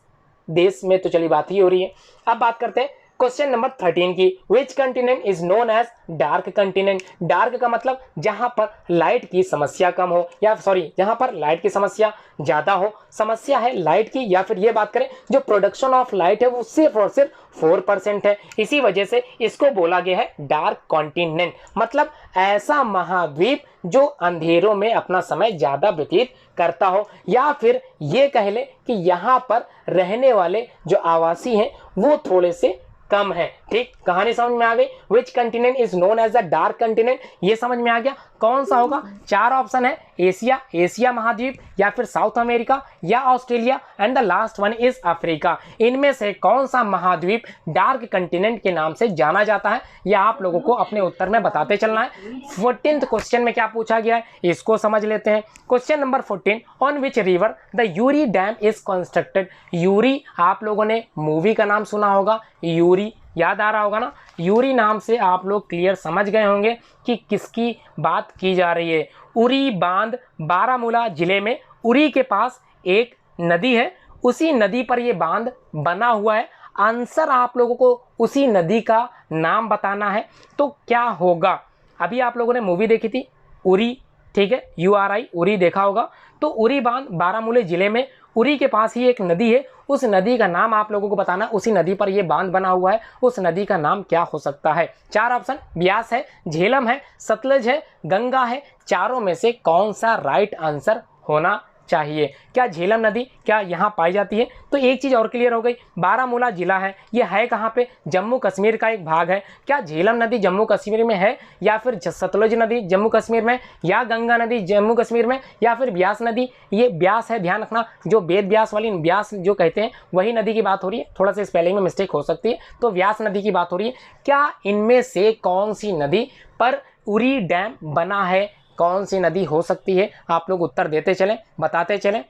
देश में। तो चलिए बात ही हो रही है। अब बात करते हैं क्वेश्चन नंबर 13 की, which continent is known as dark continent? Dark का मतलब जहां पर लाइट की समस्या कम हो, या सॉरी जहां पर लाइट की समस्या ज्यादा हो, समस्या है लाइट की, या फिर ये बात करें जो प्रोडक्शन ऑफ लाइट है वो सिर्फ और सिर्फ 4% है, इसी वजह से इसको बोला गया है डार्क कॉन्टिनेंट। मतलब ऐसा महाद्वीप जो अंधेरों में अपना समय ज्यादा व्यतीत करता हो, या फिर ये कह ले कि यहाँ पर रहने वाले जो आवासी हैं वो थोड़े से कम है। ठीक, कहानी समझ में आ गई। Which continent is known as the dark continent, ये समझ में आ गया। कौन सा होगा? 4 ऑप्शन है, एशिया, एशिया महाद्वीप, या फिर साउथ अमेरिका, या Australia, and the last one is Africa. इनमें से कौन सा महाद्वीप डार्क कंटिनेंट के नाम से जाना जाता है, यह आप लोगों को अपने उत्तर में बताते चलना है। 14th क्वेश्चन में क्या पूछा गया है इसको समझ लेते हैं। Question number 14, on which river the Yuri dam is constructed? Yuri, आप लोगों ने मूवी का नाम सुना होगा, यूरी याद आ रहा होगा ना, यूरी नाम से आप लोग क्लियर समझ गए होंगे कि किसकी बात की जा रही है। उरी बांध बारामूला जिले में, उरी के पास एक नदी है, उसी नदी पर यह बांध बना हुआ है। आंसर आप लोगों को उसी नदी का नाम बताना है, तो क्या होगा? अभी आप लोगों ने मूवी देखी थी उरी, ठीक है, URI, उरी देखा होगा। तो उरी बांध बारामूला जिले में, उरी के पास ही एक नदी है, उस नदी का नाम आप लोगों को बताना, उसी नदी पर यह बांध बना हुआ है, उस नदी का नाम क्या हो सकता है? 4 ऑप्शन, ब्यास है, झेलम है, सतलज है, गंगा है, चारों में से कौन सा राइट आंसर होना चाहिए? क्या झेलम नदी क्या यहाँ पाई जाती है? तो एक चीज और क्लियर हो गई, बारामूला जिला है, ये है कहाँ पे? जम्मू कश्मीर का एक भाग है। क्या झेलम नदी जम्मू कश्मीर में है, या फिर सतलुज नदी जम्मू कश्मीर में, या गंगा नदी जम्मू कश्मीर में, या फिर ब्यास नदी? ये ब्यास है, ध्यान रखना, जो वेद व्यास वाली ब्यास जो कहते हैं वही नदी की बात हो रही है, थोड़ा सा स्पेलिंग में मिस्टेक हो सकती है, तो व्यास नदी की बात हो रही है। क्या इनमें से कौन सी नदी पर उरी डैम बना है? कौन सी नदी हो सकती है? आप लोग उत्तर देते चलें, बताते चलें।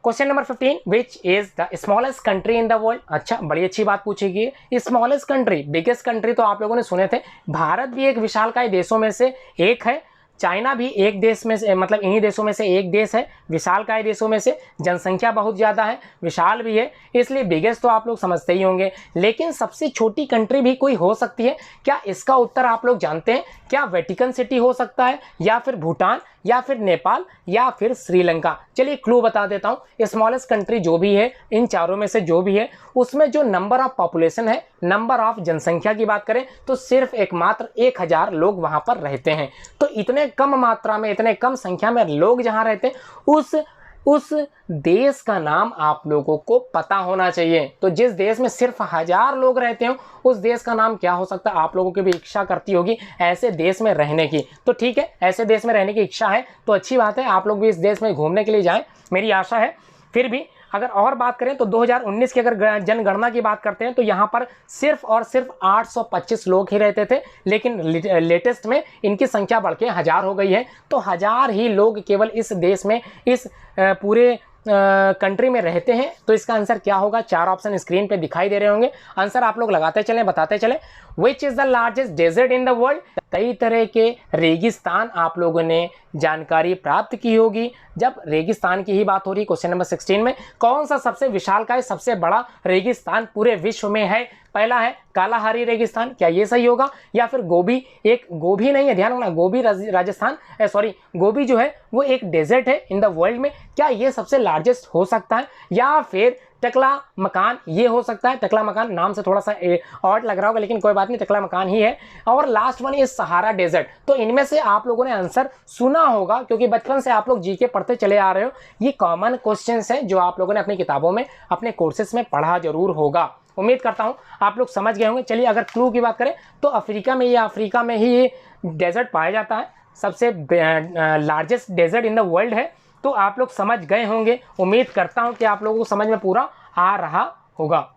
Question number 15, which is the smallest country in the world? अच्छा, बड़ी अच्छी बात पूछी गई। स्मॉलेस्ट कंट्री, बिगेस्ट कंट्री तो आप लोगों ने सुने थे, भारत भी एक विशालकाय देशों में से एक है, चाइना भी एक देश में से, मतलब इन्हीं देशों में से एक देश है, विशालकाय देशों में से, जनसंख्या बहुत ज़्यादा है, विशाल भी है, इसलिए बिगेस्ट तो आप लोग समझते ही होंगे। लेकिन सबसे छोटी कंट्री भी कोई हो सकती है क्या? इसका उत्तर आप लोग जानते हैं? क्या वेटिकन सिटी हो सकता है, या फिर भूटान, या फिर नेपाल, या फिर श्रीलंका? चलिए क्लू बता देता हूँ, स्मॉलेस्ट कंट्री जो भी है, इन चारों में से जो भी है, उसमें जो नंबर ऑफ पॉपुलेशन है, नंबर ऑफ जनसंख्या की बात करें तो सिर्फ एकमात्र 1000 लोग वहां पर रहते हैं। तो इतने कम मात्रा में, इतने कम संख्या में लोग जहां रहते हैं, उस देश का नाम आप लोगों को पता होना चाहिए। तो जिस देश में सिर्फ 1000 लोग रहते हो, उस देश का नाम क्या हो सकता है? आप लोगों की भी इच्छा करती होगी ऐसे देश में रहने की, तो ठीक है, ऐसे देश में रहने की इच्छा है तो अच्छी बात है, आप लोग भी इस देश में घूमने के लिए जाएं, मेरी आशा है। फिर भी अगर और बात करें तो 2019 की अगर जनगणना की बात करते हैं तो यहाँ पर सिर्फ और सिर्फ 825 लोग ही रहते थे, लेकिन लेटेस्ट में इनकी संख्या बढ़ के 1000 हो गई है। तो 1000 ही लोग केवल इस देश में, इस पूरे कंट्री में रहते हैं। तो इसका आंसर क्या होगा? 4 ऑप्शन स्क्रीन पे दिखाई दे रहे होंगे, आंसर आप लोग लगाते चलें, बताते चलें। Which is the largest desert in the world? कई तरह के रेगिस्तान आप लोगों ने जानकारी प्राप्त की होगी। जब रेगिस्तान की ही बात हो रही, क्वेश्चन नंबर 16 में, कौन सा सबसे विशालकाय, सबसे बड़ा रेगिस्तान पूरे विश्व में है? पहला है कालाहारी रेगिस्तान, क्या ये सही होगा? या फिर गोबी, एक गोभी नहीं है, ध्यान रखना, गोबी राजस्थान, सॉरी गोबी जो है वो एक डेजर्ट है इन द वर्ल्ड में, क्या ये सबसे लार्जेस्ट हो सकता है? या फिर टकला मकान ये हो सकता है, टकला मकान नाम से थोड़ा सा ऑड लग रहा होगा लेकिन कोई बात नहीं, टकला मकान ही है। और last one is Sahara desert. तो इनमें से आप लोगों ने आंसर सुना होगा क्योंकि बचपन से आप लोग जीके पढ़ते चले आ रहे हो। ये कॉमन क्वेश्चंस हैं जो आप लोगों ने अपनी किताबों में, अपने कोर्सेज में पढ़ा जरूर होगा। उम्मीद करता हूं आप लोग समझ गए होंगे। चलिए अगर क्लू की बात करें तो अफ्रीका में ही ये डेजर्ट पाया जाता है, सबसे largest desert in the world है। तो आप लोग समझ गए होंगे, उम्मीद करता हूं कि आप लोगों को समझ में पूरा आ रहा होगा।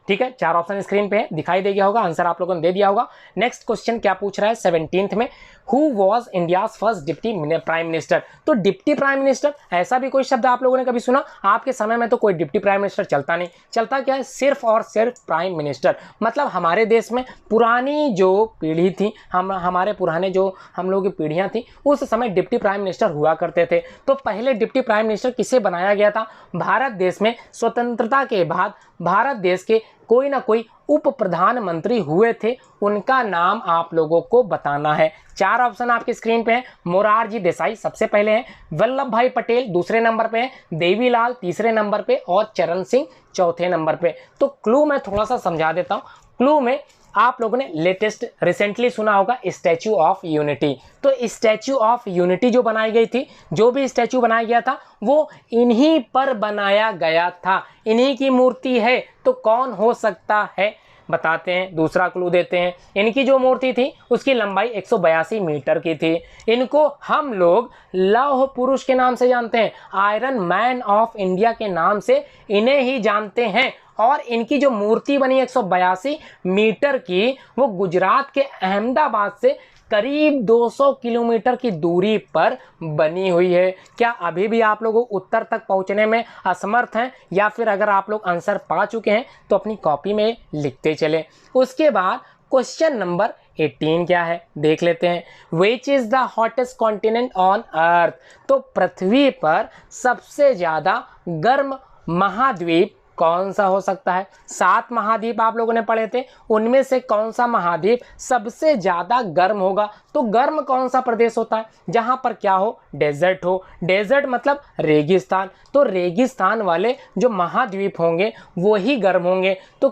ठीक है, 4 ऑप्शन स्क्रीन पे है, दिखाई दे गया होगा, आंसर आप लोगों ने दे दिया होगा। नेक्स्ट क्वेश्चन क्या पूछ रहा है 17th में, who was India's first deputy prime minister. तो डिप्टी प्राइम मिनिस्टर, ऐसा भी कोई शब्द आप लोगों ने कभी सुना? आपके समय में तो कोई डिप्टी प्राइम मिनिस्टर चलता नहीं, चलता क्या है, सिर्फ और सिर्फ प्राइम मिनिस्टर। मतलब हमारे देश में पुरानी जो पीढ़ी थी, हमारे पुराने जो हम लोगों की पीढ़ियाँ थी, उस समय डिप्टी प्राइम मिनिस्टर हुआ करते थे। तो पहले डिप्टी प्राइम मिनिस्टर किसे बनाया गया था? भारत देश में स्वतंत्रता के बाद भारत देश के कोई ना कोई उप प्रधानमंत्री हुए थे, उनका नाम आप लोगों को बताना है। 4 ऑप्शन आपकी स्क्रीन पे हैं। मोरारजी देसाई सबसे पहले हैं, वल्लभ भाई पटेल दूसरे नंबर पे हैं, देवीलाल तीसरे नंबर पे और चरण सिंह चौथे नंबर पे। तो क्लू मैं थोड़ा सा समझा देता हूँ। क्लू में आप लोगों ने लेटेस्ट रिसेंटली सुना होगा स्टैचू ऑफ यूनिटी। तो स्टैचू ऑफ यूनिटी जो बनाई गई थी, जो भी स्टैचू बनाया गया था वो इन्हीं पर बनाया गया था, इन्हीं की मूर्ति है। तो कौन हो सकता है बताते हैं, दूसरा क्लू देते हैं। इनकी जो मूर्ति थी उसकी लंबाई 182 मीटर की थी। इनको हम लोग लौह पुरुष के नाम से जानते हैं, आयरन मैन ऑफ इंडिया के नाम से इन्हें ही जानते हैं। और इनकी जो मूर्ति बनी 182 मीटर की, वो गुजरात के अहमदाबाद से करीब 200 किलोमीटर की दूरी पर बनी हुई है। क्या अभी भी आप लोगों उत्तर तक पहुंचने में असमर्थ हैं, या फिर अगर आप लोग आंसर पा चुके हैं तो अपनी कॉपी में लिखते चलें। उसके बाद क्वेश्चन नंबर 18 क्या है देख लेते हैं। विच is the hottest continent on earth. तो पृथ्वी पर सबसे ज्यादा गर्म महाद्वीप कौन सा हो सकता है? 7 महाद्वीप आप लोगों ने पढ़े थे, उनमें से कौन सा महाद्वीप सबसे ज्यादा गर्म होगा? तो गर्म कौन सा प्रदेश होता है जहां पर क्या हो, डेजर्ट हो। डेजर्ट मतलब रेगिस्तान। तो रेगिस्तान वाले जो महाद्वीप होंगे वो ही गर्म होंगे। तो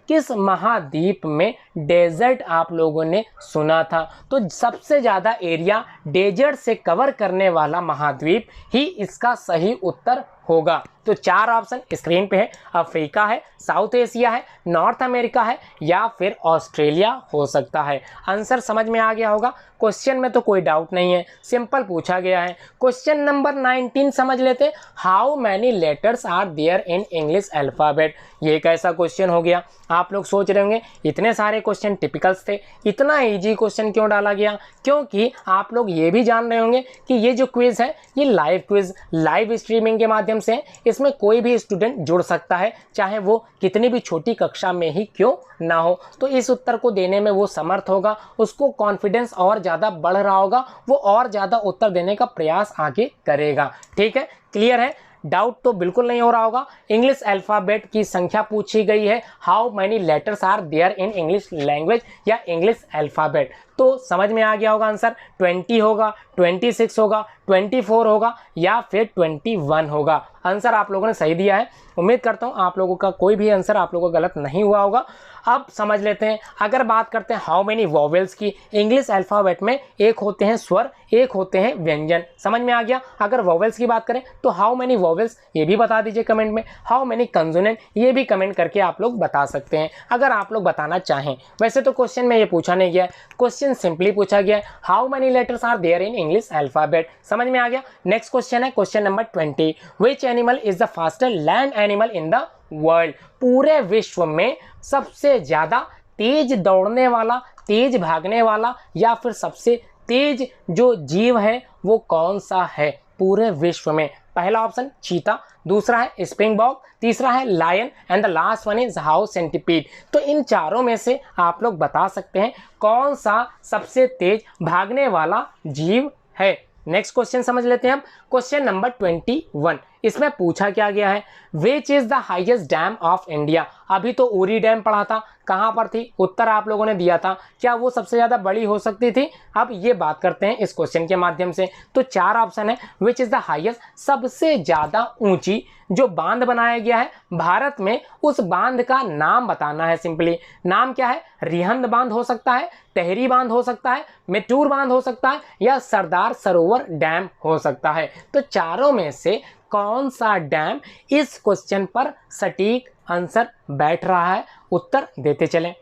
किस महाद्वीप में डेजर्ट आप लोगों ने सुना था? तो सबसे ज़्यादा एरिया डेजर्ट से कवर करने वाला महाद्वीप ही इसका सही उत्तर होगा। तो 4 ऑप्शन स्क्रीन पे है, अफ्रीका है, साउथ एशिया है, नॉर्थ अमेरिका है, या फिर ऑस्ट्रेलिया हो सकता है। आंसर समझ में आ गया होगा। क्वेश्चन में तो कोई डाउट नहीं है, सिंपल पूछा गया है। क्वेश्चन नंबर 19 समझ लेते हैं। How many letters are there in English alphabet. ये कैसा क्वेश्चन हो गया? आप लोग सोच रहे होंगे इतने सारे क्वेश्चन टिपिकल्स थे, इतना इजी क्वेश्चन क्यों डाला गया? क्योंकि आप लोग ये भी जान रहे होंगे कि ये जो क्विज है ये लाइव क्विज, लाइव स्ट्रीमिंग के माध्यम से, इसमें कोई भी स्टूडेंट जुड़ सकता है, चाहे वो कितनी भी छोटी कक्षा में ही क्यों ना हो। तो इस उत्तर को देने में वो समर्थ होगा, उसको कॉन्फिडेंस और ज़्यादा बढ़ रहा होगा, वो और ज़्यादा उत्तर देने का प्रयास आगे करेगा। ठीक है, क्लियर है? डाउट तो बिल्कुल नहीं हो रहा होगा। इंग्लिश अल्फ़ाबेट की संख्या पूछी गई है, how many letters are there in English language या इंग्लिश अल्फ़ाबेट। तो समझ में आ गया होगा आंसर 20 होगा, 26 होगा, 24 होगा, या फिर 21 होगा। आंसर आप लोगों ने सही दिया है। उम्मीद करता हूँ आप लोगों का कोई भी आंसर आप लोगों का गलत नहीं हुआ होगा। अब समझ लेते हैं, अगर बात करते हैं हाउ मेनी वॉवेल्स की। इंग्लिश अल्फ़ाबेट में एक होते हैं स्वर, एक होते हैं व्यंजन। समझ में आ गया? अगर वॉवेल्स की बात करें तो हाउ मेनी वॉवेल्स ये भी बता दीजिए कमेंट में। हाउ मेनी कंसोनेंट ये भी कमेंट करके आप लोग बता सकते हैं अगर आप लोग बताना चाहें। वैसे तो क्वेश्चन में ये पूछा नहीं गया है, क्वेश्चन सिंपली पूछा गया है how many letters are there in English alphabet. समझ में आ गया? नेक्स्ट क्वेश्चन है question number 20। Which animal is the faster land animal in the world. पूरे विश्व में सबसे ज्यादा तेज दौड़ने वाला, तेज भागने वाला, या फिर सबसे तेज जो जीव है वो कौन सा है पूरे विश्व में? पहला ऑप्शन चीता, दूसरा है स्प्रिंगबॉक, तीसरा है lion, and the last one is house centipede. तो इन चारों में से आप लोग बता सकते हैं कौन सा सबसे तेज भागने वाला जीव है। नेक्स्ट क्वेश्चन समझ लेते हैं हम। क्वेश्चन नंबर 21, इसमें पूछा क्या गया है, which is the highest dam of India. अभी तो उरी डैम पढ़ा था, कहाँ पर थी? उत्तर आप लोगों ने दिया था, क्या वो सबसे ज़्यादा बड़ी हो सकती थी? अब ये बात करते हैं इस क्वेश्चन के माध्यम से। तो 4 ऑप्शन है, विच इज़ द हाईएस्ट, सबसे ज़्यादा ऊंची जो बांध बनाया गया है भारत में, उस बांध का नाम बताना है। सिंपली नाम क्या है? रिहंद बांध हो सकता है, तहरी बांध हो सकता है, मेटूर बांध हो सकता है, या सरदार सरोवर डैम हो सकता है। तो चारों में से कौन सा डैम इस क्वेश्चन पर सटीक आंसर बैठ रहा है? उत्तर देते चलें।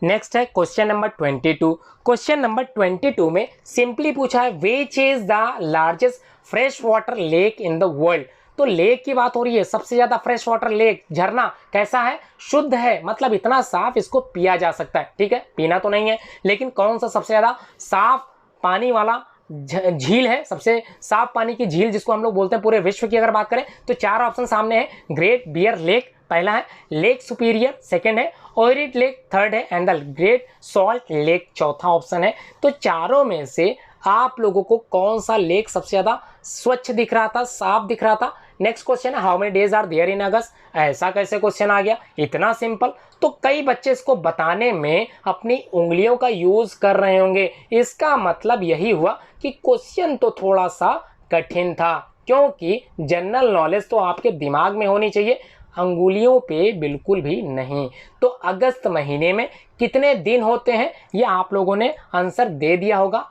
नेक्स्ट है क्वेश्चन नंबर 22। क्वेश्चन नंबर 22 में सिंपली पूछा है which is the largest fresh water lake in the world. तो लेक की बात हो रही है, सबसे ज्यादा फ्रेश वाटर लेक, झरना कैसा है? शुद्ध है, मतलब इतना साफ इसको पिया जा सकता है। ठीक है, पीना तो नहीं है, लेकिन कौन सा सबसे ज्यादा साफ पानी वाला झील है? सबसे साफ पानी की झील जिसको हम लोग बोलते हैं पूरे विश्व की अगर बात करें तो 4 ऑप्शन सामने है। ग्रेट बियर लेक पहला है, लेक सुपीरियर सेकंड है, ओरिट लेक थर्ड है, and the great salt lake चौथा ऑप्शन है। तो चारों में से आप लोगों को कौन सा लेक सबसे ज्यादा स्वच्छ दिख रहा था, साफ दिख रहा था? नेक्स्ट क्वेश्चन है, how many days are there in August. ऐसा कैसे क्वेश्चन आ गया, इतना सिंपल? तो कई बच्चे इसको बताने में अपनी उंगलियों का यूज कर रहे होंगे। इसका मतलब यही हुआ कि क्वेश्चन तो थोड़ा सा कठिन था, क्योंकि जनरल नॉलेज तो आपके दिमाग में होनी चाहिए, अंगुलियों पे बिल्कुल भी नहीं। तो अगस्त महीने में कितने दिन होते हैं, ये आप लोगों ने आंसर दे दिया होगा।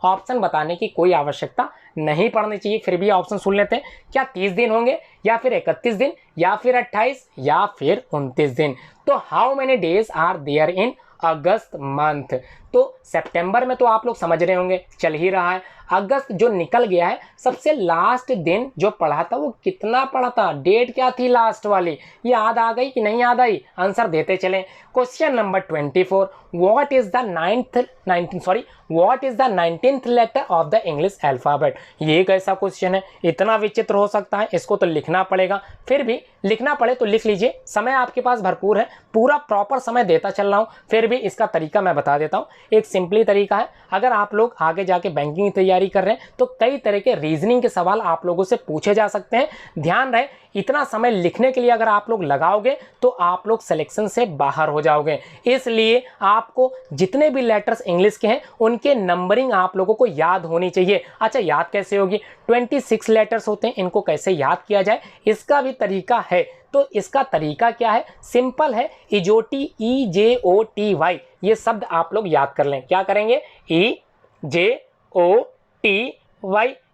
ऑप्शन बताने की कोई आवश्यकता नहीं पड़नी चाहिए, फिर भी ऑप्शन सुन लेते हैं। क्या 30 दिन होंगे, या फिर 31 दिन, या फिर 28, या फिर 29 दिन? तो how many days are there in August month? तो सितंबर में तो आप लोग समझ रहे होंगे चल ही रहा है। अगस्त जो निकल गया है, सबसे लास्ट दिन जो पढ़ा था वो कितना पढ़ा था, डेट क्या थी लास्ट वाली, याद आ गई कि नहीं याद आई? आंसर देते चलें। Question number 24, what is the 19th letter of the English alphabet. ये एक ऐसा क्वेश्चन है, इतना विचित्र हो सकता है, इसको तो लिखना पड़ेगा। फिर भी लिखना पड़े तो लिख लीजिए, समय आपके पास भरपूर है, पूरा प्रॉपर समय देता चल रहा हूँ। फिर भी इसका तरीका मैं बता देता हूँ। एक सिंपली तरीका है, अगर आप लोग आगे जाके बैंकिंग की तैयारी कर रहे हैं तो कई तरह के रीजनिंग के सवाल आप लोगों से पूछे जा सकते हैं। ध्यान रहे, इतना समय लिखने के लिए अगर आप लोग लगाओगे तो आप लोग सिलेक्शन से बाहर हो जाओगे। इसलिए आपको जितने भी लेटर्स इंग्लिश के हैं उनके नंबरिंग आप लोगों को याद होनी चाहिए। अच्छा, याद कैसे होगी? 26 लेटर्स होते हैं, इनको कैसे याद किया जाए, इसका भी तरीका है। तो इसका तरीका क्या है? सिंपल है, इजोटी, EJOTY, ये शब्द आप लोग याद कर लें। क्या करेंगे? EJOTY,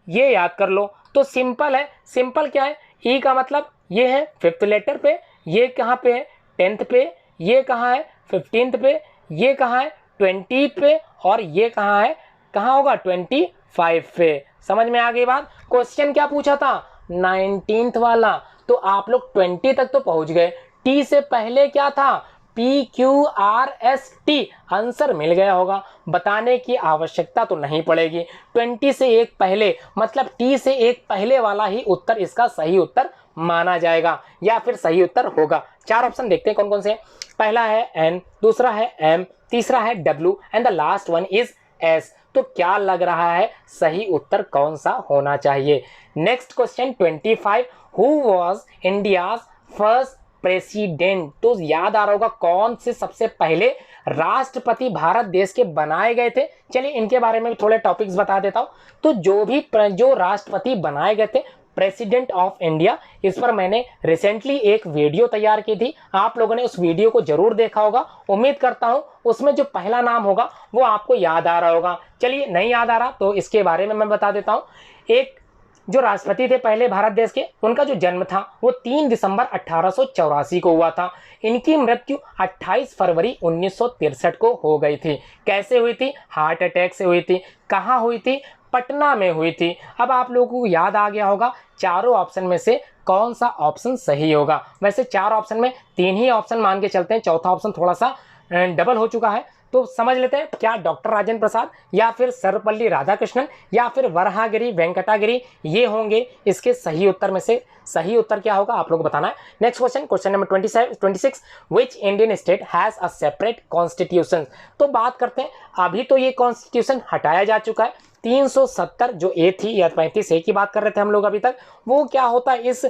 ये याद कर लो। तो सिंपल है, सिंपल क्या है? ई का मतलब ये है 5th लेटर पे, ये कहाँ पे है? 10th पे, ये कहाँ है? 15th पे, ये कहाँ है? 20th पे, और ये कहाँ है? कहाँ होगा? 25 पे। समझ में आ गई बात? क्वेश्चन क्या पूछा था? 19th वाला। तो आप लोग 20 तक तो पहुंच गए। टी से पहले क्या था? PQRST, आंसर मिल गया होगा, बताने की आवश्यकता तो नहीं पड़ेगी। 20 से एक पहले मतलब टी से एक पहले वाला ही उत्तर इसका सही उत्तर माना जाएगा, या फिर सही उत्तर होगा। 4 ऑप्शन देखते हैं कौन कौन से। पहला है N, दूसरा है M, तीसरा है W, and the last one is S। तो क्या लग रहा है सही उत्तर कौन सा होना चाहिए? Next question 25, who was India's first president. तो याद आ रहा होगा कौन से सबसे पहले राष्ट्रपति भारत देश के बनाए गए थे। चलिए इनके बारे में थोड़े टॉपिक्स बता देता हूं। तो जो राष्ट्रपति बनाए गए थे प्रेसिडेंट ऑफ इंडिया, इस पर मैंने रिसेंटली एक वीडियो तैयार की थी, आप लोगों ने उस वीडियो को जरूर देखा होगा। उम्मीद करता हूं उसमें जो पहला नाम होगा वो आपको याद आ रहा होगा। चलिए नहीं याद आ रहा तो इसके बारे में मैं बता देता हूं। एक जो राष्ट्रपति थे पहले भारत देश के, उनका जो जन्म था वो 3 दिसंबर 1884 को हुआ था। इनकी मृत्यु 28 फरवरी 1963 को हो गई थी। कैसे हुई थी? हार्ट अटैक से हुई थी। कहाँ हुई थी? पटना में हुई थी। अब आप लोगों को याद आ गया होगा चारों ऑप्शन में से कौन सा ऑप्शन सही होगा। वैसे 4 ऑप्शन में 3 ही ऑप्शन मान के चलते हैं, चौथा ऑप्शन थोड़ा सा डबल हो चुका है। तो समझ लेते हैं, क्या डॉक्टर राजेंद्र प्रसाद, या फिर सर्वपल्ली राधाकृष्णन, या फिर वराहगिरी वेंकटागिरी, ये होंगे इसके सही उत्तर में से। सही उत्तर क्या होगा आप लोग को बताना है। Next question, question number 26, which Indian state has a separate constitution. तो बात करते हैं, अभी तो ये कॉन्स्टिट्यूशन हटाया जा चुका है, 370 जो ए थी या 35 ए की बात कर रहे थे हम लोग अभी तक, वो क्या होता है इस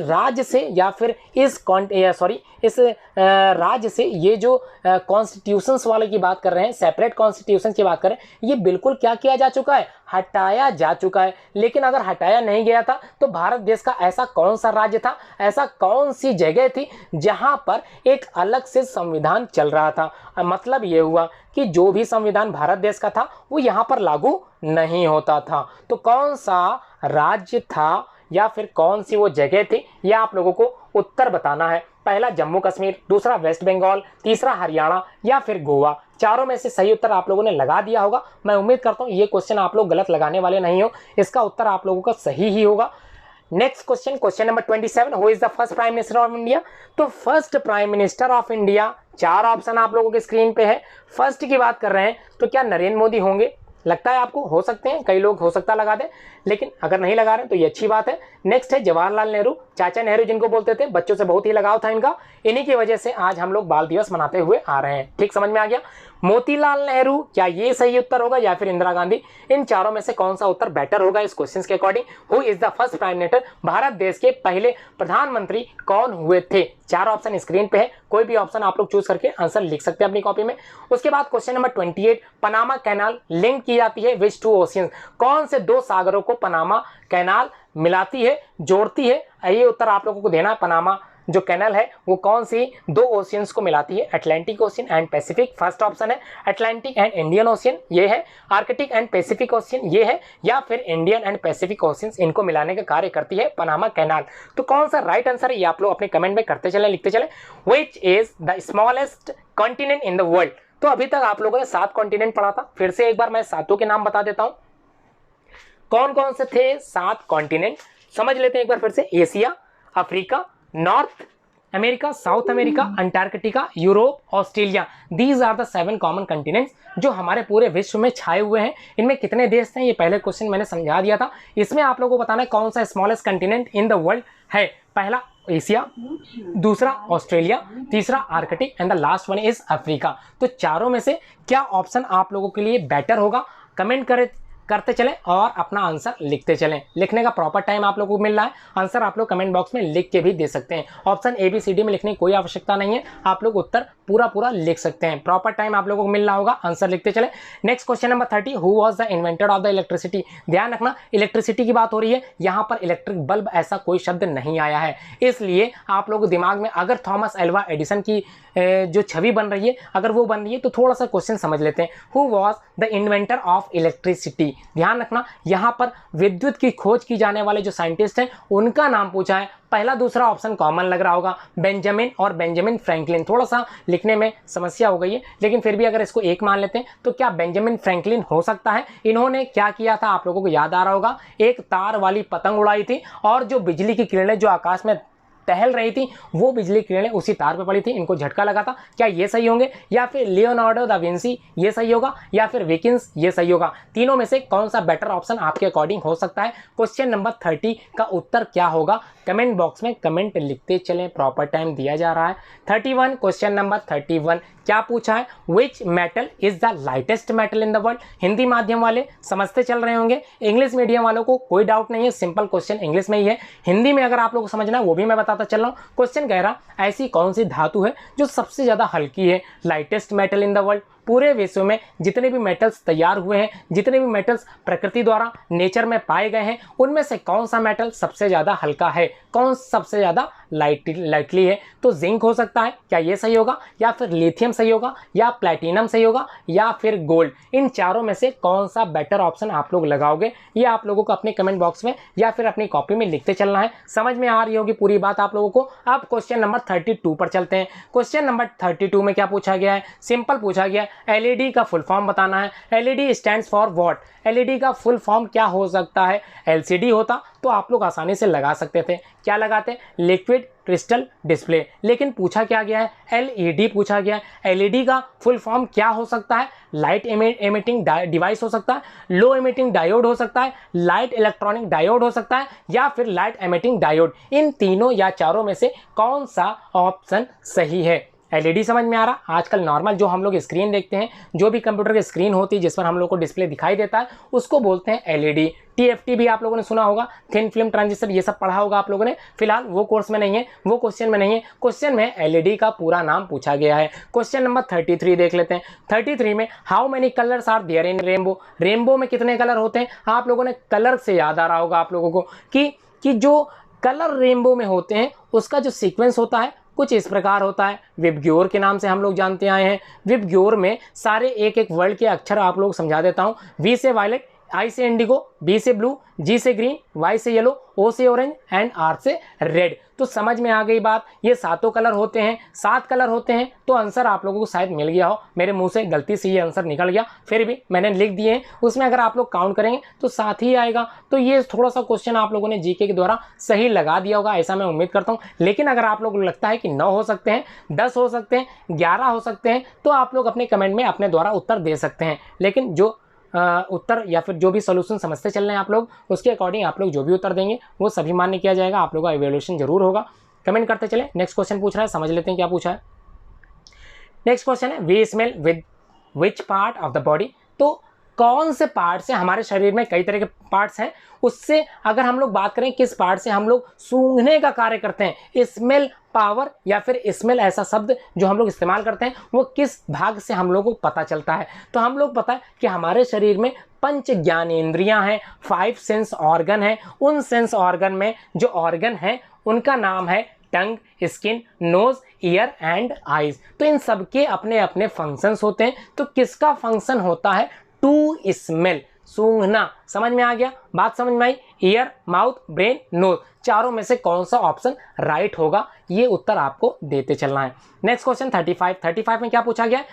राज्य से या फिर इस राज्य से, ये जो कॉन्स्टिट्यूशंस वाले की बात कर रहे हैं, सेपरेट कॉन्स्टिट्यूशन की बात कर रहे हैं, ये बिल्कुल क्या किया जा चुका है, हटाया जा चुका है। लेकिन अगर हटाया नहीं गया था तो भारत देश का ऐसा कौन सा राज्य था, ऐसा कौन सी जगह थी जहां पर एक अलग से संविधान चल रहा था। मतलब ये हुआ कि जो भी संविधान भारत देश का था वो यहां पर लागू नहीं होता था। तो कौन सा राज्य था या फिर कौन सी वो जगह थी, यह आप लोगों को उत्तर बताना है। पहला जम्मू कश्मीर, दूसरा वेस्ट बंगाल, तीसरा हरियाणा या फिर गोवा। चारों में से सही उत्तर आप लोगों ने लगा दिया होगा। मैं उम्मीद करता हूं ये क्वेश्चन आप लोग गलत लगाने वाले नहीं हो, इसका उत्तर आप लोगों का सही ही होगा। Next question, question number 27, who is the first prime minister of India. तो first prime minister of India, 4 option आप लोगों के स्क्रीन पे है। फर्स्ट की बात कर रहे हैं तो क्या नरेंद्र मोदी होंगे? लगता है आपको, हो सकते हैं, कई लोग हो सकता लगा दें, लेकिन अगर नहीं लगा रहे हैं तो ये अच्छी बात है। नेक्स्ट है जवाहरलाल नेहरू, चाचा नेहरू जिनको बोलते थे, बच्चों से बहुत ही लगाव था इनका, इन्हीं की वजह से आज हम लोग बाल दिवस मनाते हुए आ रहे हैं। ठीक समझ में आ गया। मोतीलाल नेहरू, क्या ये सही उत्तर होगा या फिर इंदिरा गांधी? इन चारों में से कौन सा उत्तर बेटर होगा इस क्वेश्चन के according? Who is the first prime minister, Bharat देश के पहले प्रधानमंत्री कौन हुए थे? 4 ऑप्शन स्क्रीन पे है, कोई भी ऑप्शन आप लोग चूज करके आंसर लिख सकते हैं अपनी कॉपी में। उसके बाद question number 28, Panama canal link की जाती है विच 2 ओशियंस, कौन से 2 सागरों को पनामा कैनाल मिलाती है, जोड़ती है? ये उत्तर आप लोगों को देना है। पनामा जो कैनाल है वो कौन सी 2 ओशियंस को मिलाती है? Atlantic ocean and Pacific, first option है। अटलांटिक एंड इंडियन ओशियन ये है, आर्कटिक एंड पैसिफिक ओशियन ये है, या फिर इंडियन एंड पैसिफिक ओशियंस, इनको मिलाने का कार्य करती है पनामा कैनाल। तो कौन सा राइट आंसर है ये आप लोग अपने कमेंट में करते चले, लिखते चले। Which is the smallest continent in the world. तो अभी तक आप लोगों ने 7 कॉन्टिनेंट पढ़ा था, फिर से एक बार मैं 7 के नाम बता देता हूं। कौन कौन से थे 7 कॉन्टिनेंट, समझ लेते हैं एक बार फिर से। Asia, Africa, North America, South America, Antarctica, Europe, Australia. These are the 7 common continents जो हमारे पूरे विश्व में छाए हुए हैं। इनमें कितने देश हैं ये पहले क्वेश्चन मैंने समझा दिया था। इसमें आप लोगों को बताना है कौन सा smallest continent in the world है। पहला एशिया, दूसरा ऑस्ट्रेलिया, तीसरा Arctic and the last one is Africa. तो चारों में से क्या ऑप्शन आप लोगों के लिए बेटर होगा, कमेंट करते चलें और अपना आंसर लिखते चलें। लिखने का प्रॉपर टाइम आप लोगों को मिल रहा है, आंसर आप लोग कमेंट बॉक्स में लिख के भी दे सकते हैं। ऑप्शन ABCD में लिखने की कोई आवश्यकता नहीं है, आप लोग उत्तर पूरा लिख सकते हैं। प्रॉपर टाइम आप लोगों को मिल रहा होगा, आंसर लिखते चले। Next question number 30, who was the inventor of the electricity. ध्यान रखना इलेक्ट्रिसिटी की बात हो रही है, यहाँ पर इलेक्ट्रिक बल्ब ऐसा कोई शब्द नहीं आया है, इसलिए आप लोग दिमाग में अगर थॉमस एल्वा एडिसन की जो छवि बन रही है, अगर वो बन रही है तो थोड़ा सा क्वेश्चन समझ लेते हैं। Who was the inventor of electricity. ध्यान रखना यहाँ पर विद्युत की खोज की जाने वाले जो साइंटिस्ट हैं उनका नाम पूछा है। पहला दूसरा ऑप्शन कॉमन लग रहा होगा, बेंजामिन और बेंजामिन फ्रैंकलिन। थोड़ा सा लिखने में समस्या हो गई है, लेकिन फिर भी अगर इसको एक मान लेते हैं तो क्या बेंजामिन फ्रैंकलिन हो सकता है? इन्होंने क्या किया था आप लोगों को याद आ रहा होगा, एक तार वाली पतंग उड़ाई थी और जो बिजली की किरणें जो आकाश में टहल रही थी वो बिजली किरणें उसी तार पे पड़ी थी, इनको झटका लगा था। क्या ये सही होंगे, या फिर लियोनार्डो दा विंसी ये सही होगा, या फिर विकिंस ये सही होगा? तीनों में से कौन सा बेटर ऑप्शन आपके अकॉर्डिंग हो सकता है? क्वेश्चन नंबर 30 का उत्तर क्या होगा? कमेंट बॉक्स में कमेंट लिखते चलें, प्रॉपर टाइम दिया जा रहा है। 31, क्वेश्चन नंबर 31 क्या पूछा है? Which metal is the lightest metal in the world. Hindi माध्यम वाले समझते चल रहे होंगे, इंग्लिश मीडियम वालों को कोई डाउट नहीं है, सिंपल क्वेश्चन इंग्लिश में ही है। हिंदी में अगर आप लोगों को समझना है वो भी मैं बताता चल रहा हूँ। क्वेश्चन कह रहा ऐसी कौन सी धातु है जो सबसे ज्यादा हल्की है? Lightest metal in the world. पूरे विश्व में जितने भी मेटल्स तैयार हुए हैं, जितने भी मेटल्स प्रकृति द्वारा नेचर में पाए गए हैं, उनमें से कौन सा मेटल सबसे ज़्यादा हल्का है, कौन सबसे ज़्यादा लाइटली है? तो जिंक हो सकता है, क्या ये सही होगा, या फिर लिथियम सही होगा, या प्लैटिनम सही होगा, या फिर गोल्ड? इन चारों में से कौन सा बेटर ऑप्शन आप लोग लगाओगे, ये आप लोगों को अपने कमेंट बॉक्स में या फिर अपनी कॉपी में लिखते चलना है। समझ में आ रही होगी पूरी बात आप लोगों को। अब क्वेश्चन नंबर 32 पर चलते हैं। क्वेश्चन नंबर 32 में क्या पूछा गया है? सिंपल पूछा गया है, एलईडी का फुल फॉर्म बताना है। LED stands for what? LED का फुल फॉर्म क्या हो सकता है? एलसीडी होता तो आप लोग आसानी से लगा सकते थे। क्या लगाते? Liquid crystal display. लेकिन पूछा क्या गया है? एलईडी पूछा गया है। एलईडी का फुल फॉर्म क्या हो सकता है? लाइट एमिटिंग डिवाइस हो सकता है, लो एमिटिंग डायोड हो सकता है, लाइट इलेक्ट्रॉनिक डायोड हो सकता है, या फिर लाइट एमिटिंग डायोड। इन तीनों या चारों में से कौन सा ऑप्शन सही है? एलईडी समझ में आ रहा। आजकल नॉर्मल जो हम लोग स्क्रीन देखते हैं, जो भी कंप्यूटर की स्क्रीन होती है जिस पर हम लोग को डिस्प्ले दिखाई देता है, उसको बोलते हैं एलईडी। टीएफटी भी आप लोगों ने सुना होगा, थिन फिल्म ट्रांजिस्टर, ये सब पढ़ा होगा आप लोगों ने। फिलहाल वो कोर्स में नहीं है, वो क्वेश्चन में नहीं है। क्वेश्चन में एलईडी का पूरा नाम पूछा गया है। क्वेश्चन नंबर 33 देख लेते हैं। 33 में how many colours are there in rainbow. Rainbow में कितने कलर होते हैं? आप लोगों ने कलर से याद आ रहा होगा आप लोगों को कि जो कलर रेनबो में होते हैं उसका जो सीक्वेंस होता है कुछ इस प्रकार होता है। विबग्योर के नाम से हम लोग जानते आए हैं। विबग्योर में सारे एक एक वर्ड के अक्षर आप लोग समझा देता हूँ। वी से वायलेट, आई से इंडिगो, बी से ब्लू, जी से ग्रीन, वाई से येलो, ओ से ऑरेंज एंड आर से रेड। तो समझ में आ गई बात। ये सातों कलर होते हैं, 7 कलर होते हैं। तो आंसर आप लोगों को शायद मिल गया हो, मेरे मुंह से गलती से ये आंसर निकल गया, फिर भी मैंने लिख दिए हैं। उसमें अगर आप लोग काउंट करेंगे तो 7 ही आएगा। तो ये थोड़ा सा क्वेश्चन आप लोगों ने जीके के द्वारा सही लगा दिया होगा, ऐसा मैं उम्मीद करता हूँ। लेकिन अगर आप लोगों को लगता है कि 9 हो सकते हैं, 10 हो सकते हैं, 11 हो सकते हैं, तो आप लोग अपने कमेंट में अपने द्वारा उत्तर दे सकते हैं। लेकिन जो उत्तर या फिर जो भी सोल्यूशन समझते चल रहे हैं आप लोग, उसके अकॉर्डिंग आप लोग जो भी उत्तर देंगे वो सभी मान्य किया जाएगा। आप लोगों का इवैल्यूएशन जरूर होगा। कमेंट करते चले। नेक्स्ट क्वेश्चन पूछ रहा है, समझ लेते हैं क्या पूछा है। नेक्स्ट क्वेश्चन है, we smell with which part of the body. तो कौन से पार्ट से, हमारे शरीर में कई तरह के पार्ट्स हैं, उससे अगर हम लोग बात करें किस पार्ट से हम लोग सूंघने का कार्य करते हैं, स्मेल पावर या फिर स्मेल ऐसा शब्द जो हम लोग इस्तेमाल करते हैं, वो किस भाग से हम लोगों को पता चलता है। तो हम लोग पता है कि हमारे शरीर में 5 ज्ञानेंद्रियां हैं, 5 सेंस ऑर्गन हैं। उन सेंस ऑर्गन में जो ऑर्गन है उनका नाम है tongue, skin, nose, ear and eyes. तो इन सबके अपने अपने फंक्शंस होते हैं। तो किसका फंक्शन होता है? टू स्मेल, सूंघना। समझ में आ गया बात? समझ में आई? ईयर, माउथ, ब्रेन, नोज, चारों में से कौन सा ऑप्शन राइट होगा, ये उत्तर आपको देते चलना है। नेक्स्ट क्वेश्चन 35 में क्या पूछा गया है?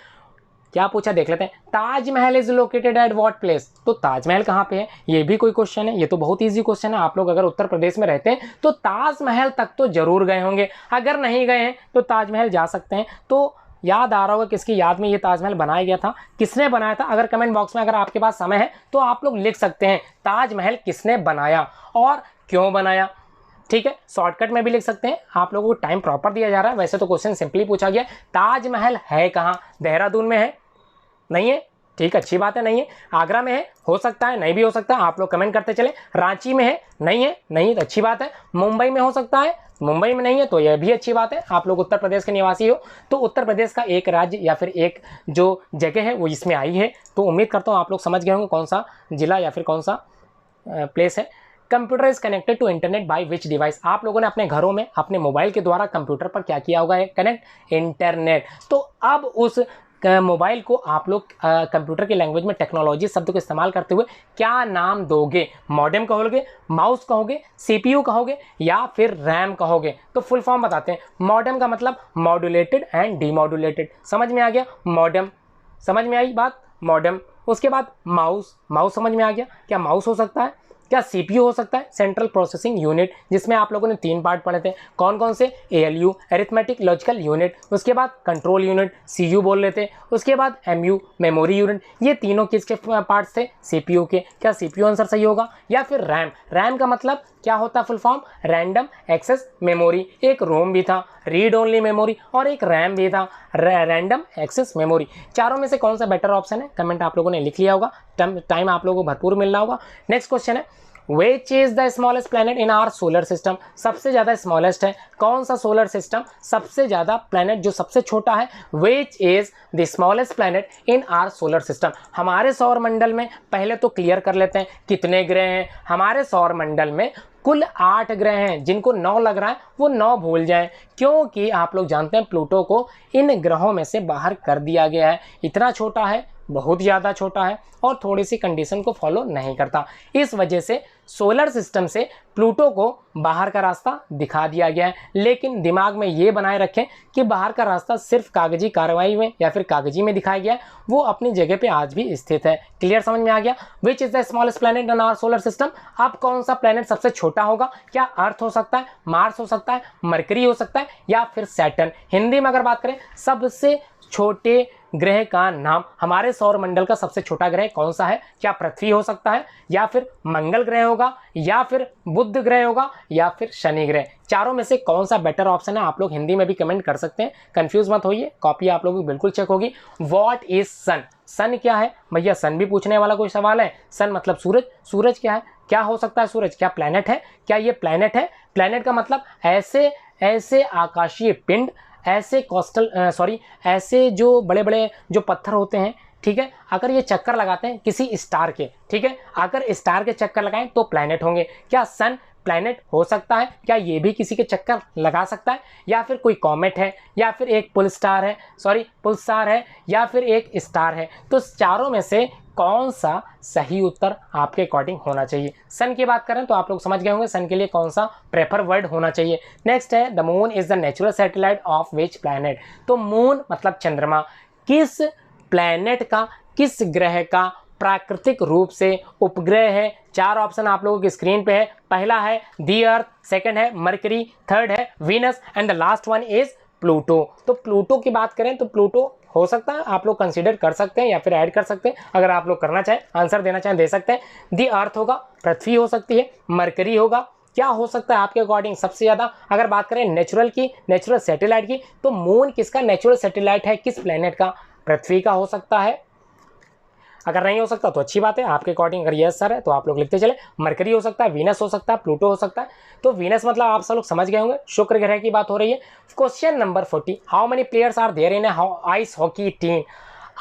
क्या पूछा देख लेते हैं। Taj Mahal is located at what place. तो ताजमहल कहाँ पे है? ये भी कोई क्वेश्चन है? ये तो बहुत इजी क्वेश्चन है। आप लोग अगर उत्तर प्रदेश में रहते हैं तो ताजमहल तक तो जरूर गए होंगे। अगर नहीं गए हैं तो ताजमहल जा सकते हैं। तो याद आ रहा होगा किसकी याद में ये ताजमहल बनाया गया था, किसने बनाया था। अगर कमेंट बॉक्स में अगर आपके पास समय है तो आप लोग लिख सकते हैं ताजमहल किसने बनाया और क्यों बनाया। ठीक है, शॉर्टकट में भी लिख सकते हैं। आप लोगों को टाइम प्रॉपर दिया जा रहा है। वैसे तो क्वेश्चन सिंपली पूछा गया, ताजमहल है कहाँ? देहरादून में है? नहीं है? ठीक, अच्छी बात है, नहीं है। आगरा में है? हो सकता है, नहीं भी हो सकता है। आप लोग कमेंट करते चले। रांची में है? नहीं है? नहीं, तो अच्छी बात है। मुंबई में हो सकता है? मुंबई में नहीं है, तो यह भी अच्छी बात है। आप लोग उत्तर प्रदेश के निवासी हो तो उत्तर प्रदेश का एक राज्य या फिर एक जो जगह है वो इसमें आई है। तो उम्मीद करता हूँ आप लोग समझ गए होंगे कौन सा जिला या फिर कौन सा प्लेस है। Computer is connected to internet by which device. आप लोगों ने अपने घरों में अपने मोबाइल के द्वारा कंप्यूटर पर क्या किया होगा? Connect internet. तो अब उस मोबाइल को आप लोग कंप्यूटर के लैंग्वेज में टेक्नोलॉजी शब्द को इस्तेमाल करते हुए क्या नाम दोगे? मॉडेम कहोगे, माउस कहोगे, सीपीयू कहोगे या फिर रैम कहोगे? तो फुल फॉर्म बताते हैं। मॉडेम का मतलब मॉड्यूलेटेड एंड डीमॉड्यूलेटेड। समझ में आ गया? मॉडेम, समझ में आई बात? मॉडेम। उसके बाद माउस, माउस समझ में आ गया? क्या माउस हो सकता है? क्या सीपीयू हो सकता है? सेंट्रल प्रोसेसिंग यूनिट, जिसमें आप लोगों ने 3 पार्ट पढ़े थे। कौन कौन से? ALU, arithmetic logical unit. उसके बाद कंट्रोल यूनिट, सीयू बोल लेते हैं। उसके बाद एमयू, मेमोरी यूनिट। ये तीनों किसके पार्ट्स थे? सीपीयू के। क्या सीपीयू आंसर सही होगा? या फिर रैम? रैम का मतलब क्या होता है? Full form random access memory. एक रोम भी था, रीड ओनली मेमोरी, और एक रैम भी था, रैंडम एक्सेस मेमोरी। चारों में से कौन सा बेटर ऑप्शन है? कमेंट आप लोगों ने लिख लिया होगा। टाइम आप लोगों को भरपूर मिल रहा होगा। नेक्स्ट क्वेश्चन है, Which is the smallest planet in our solar system? सबसे ज़्यादा स्मॉलेस्ट है कौन सा सोलर सिस्टम? सबसे ज़्यादा प्लैनेट जो सबसे छोटा है। Which is the smallest planet in our solar system? हमारे सौर मंडल में पहले तो क्लियर कर लेते हैं कितने ग्रह हैं। हमारे सौर मंडल में कुल 8 ग्रह हैं। जिनको 9 लग रहा है वो 9 भूल जाएं, क्योंकि आप लोग जानते हैं प्लूटो को इन ग्रहों में से बाहर कर दिया गया है। इतना छोटा है, बहुत ज़्यादा छोटा है और थोड़ी सी कंडीशन को फॉलो नहीं करता। इस वजह से सोलर सिस्टम से प्लूटो को बाहर का रास्ता दिखा दिया गया है। लेकिन दिमाग में ये बनाए रखें कि बाहर का रास्ता सिर्फ कागजी कार्रवाई में या फिर कागजी में दिखाया गया है, वो अपनी जगह पे आज भी स्थित है। क्लियर, समझ में आ गया? Which is the smallest planet in our solar system? अब कौन सा प्लैनेट सबसे छोटा होगा? क्या अर्थ हो सकता है, मार्स हो सकता है, मरकरी हो सकता है या फिर सैटर्न? हिंदी में अगर बात करें सबसे छोटे ग्रह का नाम, हमारे सौर मंडल का सबसे छोटा ग्रह कौन सा है? क्या पृथ्वी हो सकता है या फिर मंगल ग्रह होगा या फिर बुध बुध ग्रह होगा या फिर शनि ग्रह। चारों में से कौन सा बेटर ऑप्शन है, आप लोग हिंदी में भी कमेंट कर सकते हैं, कंफ्यूज मत होइए, कॉपी आप लोगों की बिल्कुल चेक होगी। व्हाट इज सन, सन क्या है भैया, सन भी पूछने वाला कोई सवाल है। सन मतलब सूरज, सूरज क्या है, क्या हो सकता है सूरज, क्या प्लैनेट है, क्या ये प्लैनेट है। प्लैनेट का मतलब ऐसे ऐसे आकाशीय पिंड, ऐसे कोस्टल ऐसे जो बड़े बड़े जो पत्थर होते हैं, ठीक है, अगर ये चक्कर लगाते हैं किसी स्टार के, ठीक है, अगर स्टार के चक्कर लगाएं तो प्लैनेट होंगे। क्या सन प्लैनेट हो सकता है, क्या ये भी किसी के चक्कर लगा सकता है, या फिर कोई कॉमेट है, या फिर एक पुलस्टार है, पुलसार है, या फिर एक स्टार है। तो चारों में से कौन सा सही उत्तर आपके अकॉर्डिंग होना चाहिए। सन की बात करें तो आप लोग समझ गए होंगे सन के लिए कौन सा प्रेफर वर्ड होना चाहिए। नेक्स्ट है the moon is the natural satellite of which planet. तो मून मतलब चंद्रमा, किस प्लैनेट का, किस ग्रह का प्राकृतिक रूप से उपग्रह है। चार ऑप्शन आप लोगों की स्क्रीन पे है। पहला है दी अर्थ, सेकंड है मरकरी, थर्ड है Venus and the last one is Pluto. तो प्लूटो की बात करें तो प्लूटो हो सकता है, आप लोग कंसीडर कर सकते हैं या फिर ऐड कर सकते हैं, अगर आप लोग करना चाहें, आंसर देना चाहें दे सकते हैं। दी अर्थ होगा, पृथ्वी हो सकती है, मरकरी होगा, क्या हो सकता है आपके अकॉर्डिंग सबसे ज़्यादा। अगर बात करें नेचुरल की, नेचुरल सैटेलाइट की, तो मून किसका नेचुरल सैटेलाइट है, किस प्लेनेट का, पृथ्वी का हो सकता है। अगर नहीं हो सकता तो अच्छी बात है आपके अकॉर्डिंग, अगर यस सर है तो आप लोग लिखते चले। मरकरी हो सकता है, वीनस हो सकता है, प्लूटो हो सकता है। तो वीनस मतलब आप सब लोग समझ गए होंगे, शुक्र ग्रह की बात हो रही है। Question number 40, how many players are there in ice hockey team.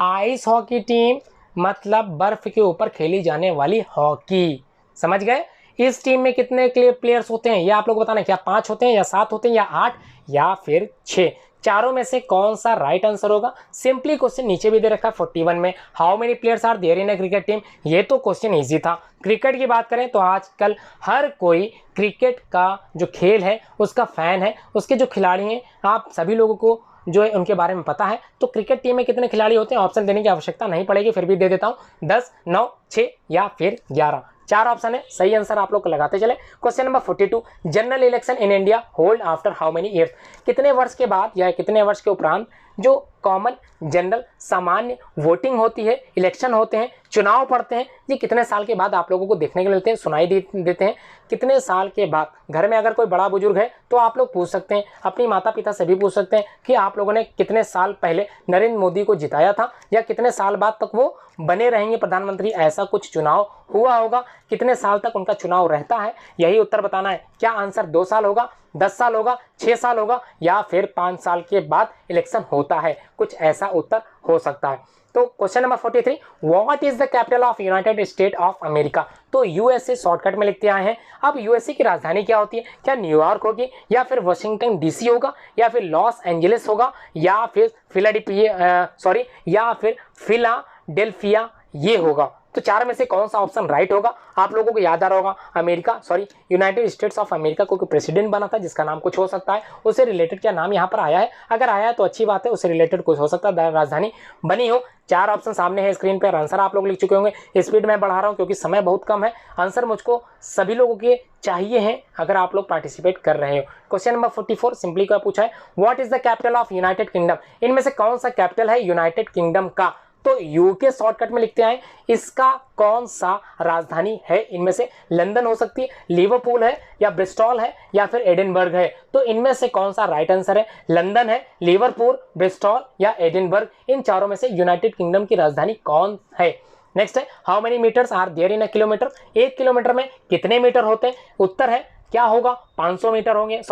Ice hockey team मतलब बर्फ के ऊपर खेली जाने वाली हॉकी, समझ गए। इस टीम में कितने प्लेयर्स होते हैं ये आप लोग बताना, क्या 5 होते हैं या 7 होते हैं या 8 या फिर 6। चारों में से कौन सा राइट आंसर होगा। सिंपली क्वेश्चन नीचे भी दे रखा है 41 में, how many players are there in a cricket team. ये तो क्वेश्चन इजी था। क्रिकेट की बात करें तो आजकल हर कोई क्रिकेट का जो खेल है उसका फैन है, उसके जो खिलाड़ी हैं आप सभी लोगों को जो है उनके बारे में पता है। तो क्रिकेट टीम में कितने खिलाड़ी होते हैं ऑप्शन देने की आवश्यकता नहीं पड़ेगी, फिर भी दे देता हूँ, 10, 9, 6 या फिर 11। चार ऑप्शन है, सही आंसर आप लोग लगाते चले। Question number 42, general election in India hold after how many years. कितने वर्ष के बाद या कितने वर्ष के उपरांत जो कॉमन जनरल सामान्य वोटिंग होती है, इलेक्शन होते हैं, चुनाव पड़ते हैं, ये कितने साल के बाद आप लोगों को देखने को मिलते हैं, सुनाई देते हैं। कितने साल के बाद। घर में अगर कोई बड़ा बुजुर्ग है तो आप लोग पूछ सकते हैं, अपनी माता पिता से भी पूछ सकते हैं कि आप लोगों ने कितने साल पहले नरेंद्र मोदी को जिताया था, या कितने साल बाद तक वो बने रहेंगे प्रधानमंत्री, ऐसा कुछ चुनाव हुआ होगा, कितने साल तक उनका चुनाव रहता है, यही उत्तर बताना है। क्या आंसर 2 साल होगा, 10 साल होगा, 6 साल होगा या फिर 5 साल के बाद इलेक्शन होता है, कुछ ऐसा उत्तर हो सकता है। तो question number 43, what is the capital of United state of America. तो यूएसए शॉर्टकट में लिखते आए हैं। अब यूएसए की राजधानी क्या होती है, क्या न्यूयॉर्क होगी या फिर वाशिंगटन डीसी होगा या फिर लॉस एंजलिस होगा या फिर फिलाडेल्फिया ये होगा। तो चार में से कौन सा ऑप्शन राइट होगा। आप लोगों को याद आ रहा होगा यूनाइटेड स्टेट्स ऑफ अमेरिका को प्रेसिडेंट बना था जिसका नाम कुछ हो सकता है, उससे रिलेटेड क्या नाम यहाँ पर आया है, अगर आया है तो अच्छी बात है, उससे रिलेटेड कुछ हो सकता है, राजधानी बनी हो। चार ऑप्शन सामने है स्क्रीन पर, आंसर आप लोग लिख चुके होंगे। स्पीड में बढ़ा रहा हूँ क्योंकि समय बहुत कम है, आंसर मुझको सभी लोगों के चाहिए हैं अगर आप लोग पार्टिसिपेट कर रहे हो। क्वेश्चन नंबर 44 सिंपली क्या पूछा है, what is the capital of United kingdom. इनमें से कौन सा कैपिटल है यूनाइटेड किंगडम का। तो यूके शॉर्टकट में लिखते हैं, इसका कौन सा राजधानी है। इनमें से लंदन हो सकती है, लिवरपूल है या ब्रिस्टॉल है या फिर एडिनबर्ग है। तो इनमें से कौन सा राइट आंसर है, लंदन है, लिवरपूल, ब्रिस्टॉल या एडिनबर्ग। इन चारों में से यूनाइटेड किंगडम की राजधानी कौन है। नेक्स्ट है, how many metres are there in a kilometre. 1 kilometre में कितने मीटर होते हैं। उत्तर है क्या होगा, 500 मीटर होंगे।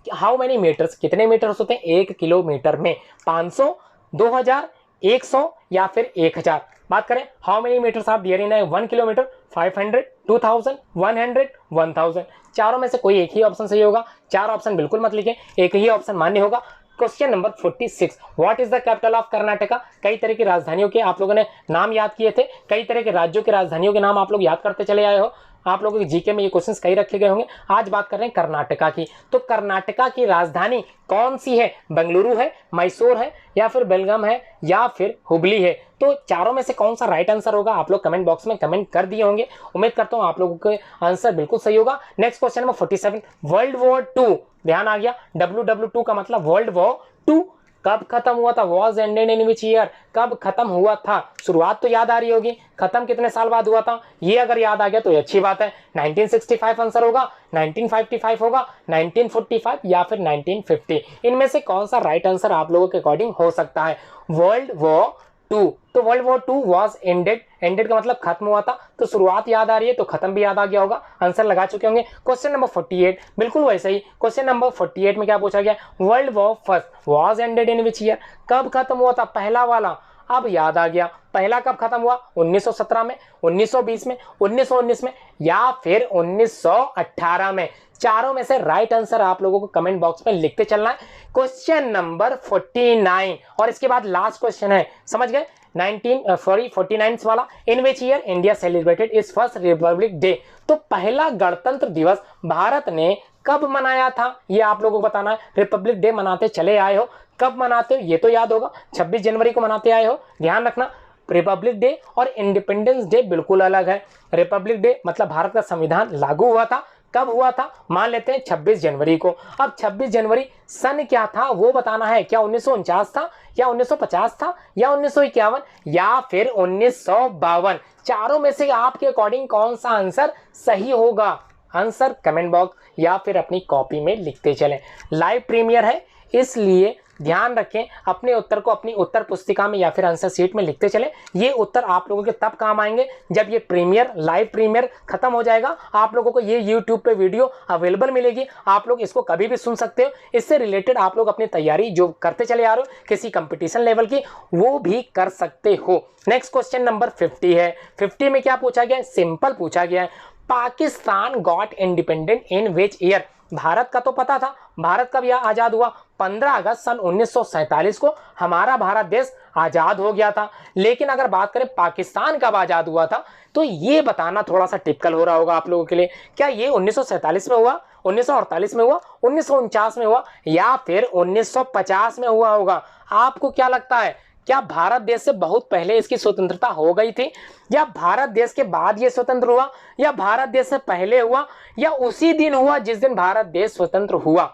हाउ मेनी मीटर्स, कितने मीटर्स होते हैं 1 किलोमीटर में, 500, 2000, 100 या फिर 1000। बात करें how many metres are there in 1 kilometre, 500, 2000, 100, 1000। चारों में से कोई एक ही ऑप्शन सही होगा, चार ऑप्शन बिल्कुल मत लिखें, एक ही ऑप्शन मान्य होगा। Question number 46, what is the capital of Karnataka. कई तरह की राजधानियों के आप लोगों ने नाम याद किए थे, कई तरह के राज्यों की राजधानियों के नाम आप लोग याद करते चले आए हो, आप लोगों के जीके में ये क्वेश्चंस कई रखे गए होंगे। आज बात कर रहे हैं कर्नाटका की। तो कर्नाटका की राजधानी कौन सी है, बेंगलुरु है, मैसूर है या फिर बेलगाम है या फिर हुबली है। तो चारों में से कौन सा राइट आंसर होगा, आप लोग कमेंट बॉक्स में कमेंट कर दिए होंगे, उम्मीद करता हूं आप लोगों के आंसर बिल्कुल सही होगा। Next question number 47, world war 2, ध्यान आ गया, WW2 का मतलब वर्ल्ड वॉर 2 कब खत्म हुआ था, was ended in which year, कब खत्म हुआ था, शुरुआत तो याद आ रही होगी, खत्म कितने साल बाद हुआ था, ये अगर याद आ गया तो ये अच्छी बात है। 1965 आंसर होगा, 1955 होगा, 1945 या फिर 1950, इनमें से कौन सा राइट आंसर आप लोगों के अकॉर्डिंग हो सकता है। वर्ल्ड वॉर टू, तो world war two was ended, ended का मतलब खत्म हुआ था, तो शुरुआत याद आ रही है तो खत्म भी याद आ गया होगा, आंसर लगा चुके होंगे। क्वेश्चन नंबर 48 बिल्कुल वैसे ही, क्वेश्चन नंबर 48 में क्या पूछा गया, world war first was ended in which year, कब खत्म हुआ था पहला वाला, अब याद आ गया, पहला कब खत्म हुआ, 1917 में, 1920 में, 1919 में या फिर 1918 में। चारों में से राइट आंसर आप लोगों को कमेंट बॉक्स में लिखते चलना है। क्वेश्चन नंबर 49 और इसके बाद लास्ट क्वेश्चन है, समझ गए, 49 वाला, in which year India celebrated its first republic day, तो पहला गणतंत्र दिवस भारत ने कब मनाया था, ये आप लोगों को बताना है। रिपब्लिक डे मनाते चले आए हो, कब मनाते हो ये तो याद होगा, 26 जनवरी को मनाते आए हो, ध्यान रखना। रिपब्लिक डे और इंडिपेंडेंस डे बिल्कुल अलग है। रिपब्लिक डे मतलब भारत का संविधान लागू हुआ था, कब हुआ था, मान लेते हैं 26 जनवरी को। अब 26 जनवरी सन क्या था वो बताना है, क्या 1949 था या 1950 था या 1951 या फिर 1952, चारों में से आपके अकॉर्डिंग कौन सा आंसर सही होगा, आंसर कमेंट बॉक्स या फिर अपनी कॉपी में लिखते चलें। लाइव प्रीमियर है इसलिए ध्यान रखें, अपने उत्तर को अपनी उत्तर पुस्तिका में या फिर आंसर शीट में लिखते चलें। ये उत्तर आप लोगों के तब काम आएंगे जब ये प्रीमियर, लाइव प्रीमियर खत्म हो जाएगा, आप लोगों को ये यूट्यूब पे वीडियो अवेलेबल मिलेगी, आप लोग इसको कभी भी सुन सकते हो। इससे रिलेटेड आप लोग अपनी तैयारी जो करते चले आ रहे हो किसी कंपटीशन लेवल की, वो भी कर सकते हो। नेक्स्ट क्वेश्चन नंबर 50 है। 50 में क्या पूछा गया है, सिंपल पूछा गया है, Pakistan got independent in which year, Bharat का तो पता था, भारत कब यह आजाद हुआ, 15 अगस्त सन 1947 को हमारा भारत देश आजाद हो गया था। लेकिन अगर बात करें पाकिस्तान कब आजाद हुआ था, तो ये बताना थोड़ा सा टिपिकल हो रहा होगा आप लोगों के लिए। क्या ये 1947 में हुआ, 1948 में हुआ, 1949 में हुआ या फिर 1950 में हुआ होगा? आपको क्या लगता है, क्या भारत देश से बहुत पहले इसकी स्वतंत्रता हो गई थी, या भारत देश के बाद ये स्वतंत्र हुआ, या भारत देश से पहले हुआ, या उसी दिन हुआ जिस दिन भारत देश स्वतंत्र हुआ?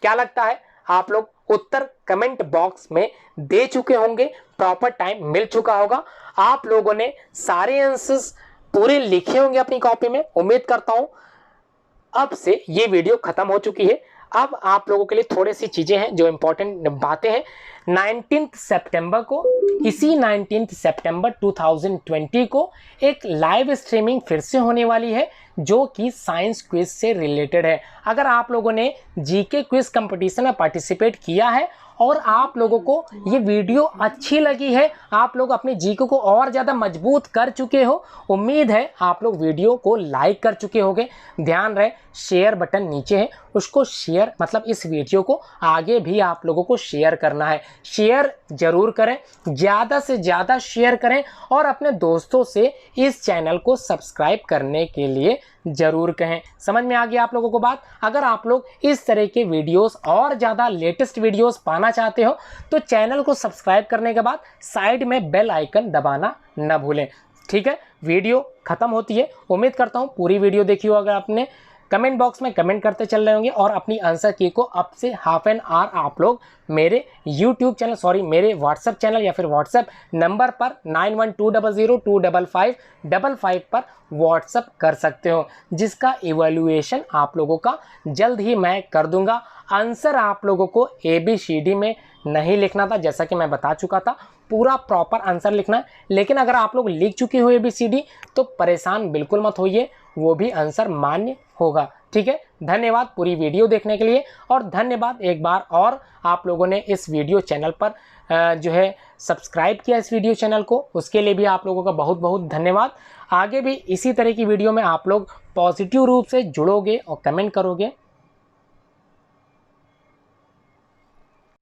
क्या लगता है? आप लोग उत्तर कमेंट बॉक्स में दे चुके होंगे, प्रॉपर टाइम मिल चुका होगा, आप लोगों ने सारे आंसर्स पूरे लिखे होंगे अपनी कॉपी में, उम्मीद करता हूं। अब से ये वीडियो खत्म हो चुकी है। अब आप लोगों के लिए थोड़ी सी चीजें हैं जो इंपॉर्टेंट बातें हैं। 19 सितंबर को, इसी 19 सितंबर 2020 को एक लाइव स्ट्रीमिंग फिर से होने वाली है जो कि साइंस क्विज से रिलेटेड है। अगर आप लोगों ने जीके क्विज कंपटीशन में पार्टिसिपेट किया है और आप लोगों को ये वीडियो अच्छी लगी है, आप लोग अपनी जीके को और ज़्यादा मजबूत कर चुके हो, उम्मीद है आप लोग वीडियो को लाइक कर चुके होंगे। ध्यान रहे शेयर बटन नीचे है, उसको शेयर मतलब इस वीडियो को आगे भी आप लोगों को शेयर करना है। शेयर जरूर करें, ज़्यादा से ज़्यादा शेयर करें और अपने दोस्तों से इस चैनल को सब्सक्राइब करने के लिए जरूर कहें। समझ में आ गया आप लोगों को बात? अगर आप लोग इस तरह के वीडियोस और ज़्यादा लेटेस्ट वीडियोस पाना चाहते हो तो चैनल को सब्सक्राइब करने के बाद साइड में बेल आइकन दबाना न भूलें। ठीक है, वीडियो खत्म होती है, उम्मीद करता हूँ पूरी वीडियो देखी हो। अगर आपने कमेंट बॉक्स में कमेंट करते चल रहे होंगे और अपनी आंसर की को अब से हाफ एन आवर आप लोग मेरे YouTube चैनल मेरे व्हाट्सएप चैनल या फिर व्हाट्सएप नंबर पर 9120025555 पर व्हाट्सएप कर सकते हो, जिसका इवैल्यूएशन आप लोगों का जल्द ही मैं कर दूंगा। आंसर आप लोगों को ABCD में नहीं लिखना था, जैसा कि मैं बता चुका था, पूरा प्रॉपर आंसर लिखना है। लेकिन अगर आप लोग लिख चुके हो ABCD तो परेशान बिल्कुल मत होइए, वो भी आंसर मान्य होगा। ठीक है, धन्यवाद पूरी वीडियो देखने के लिए और धन्यवाद एक बार और आप लोगों ने इस वीडियो चैनल पर जो है सब्सक्राइब किया इस वीडियो चैनल को, उसके लिए भी आप लोगों का बहुत बहुत धन्यवाद। आगे भी इसी तरह की वीडियो में आप लोग पॉजिटिव रूप से जुड़ोगे और कमेंट करोगे।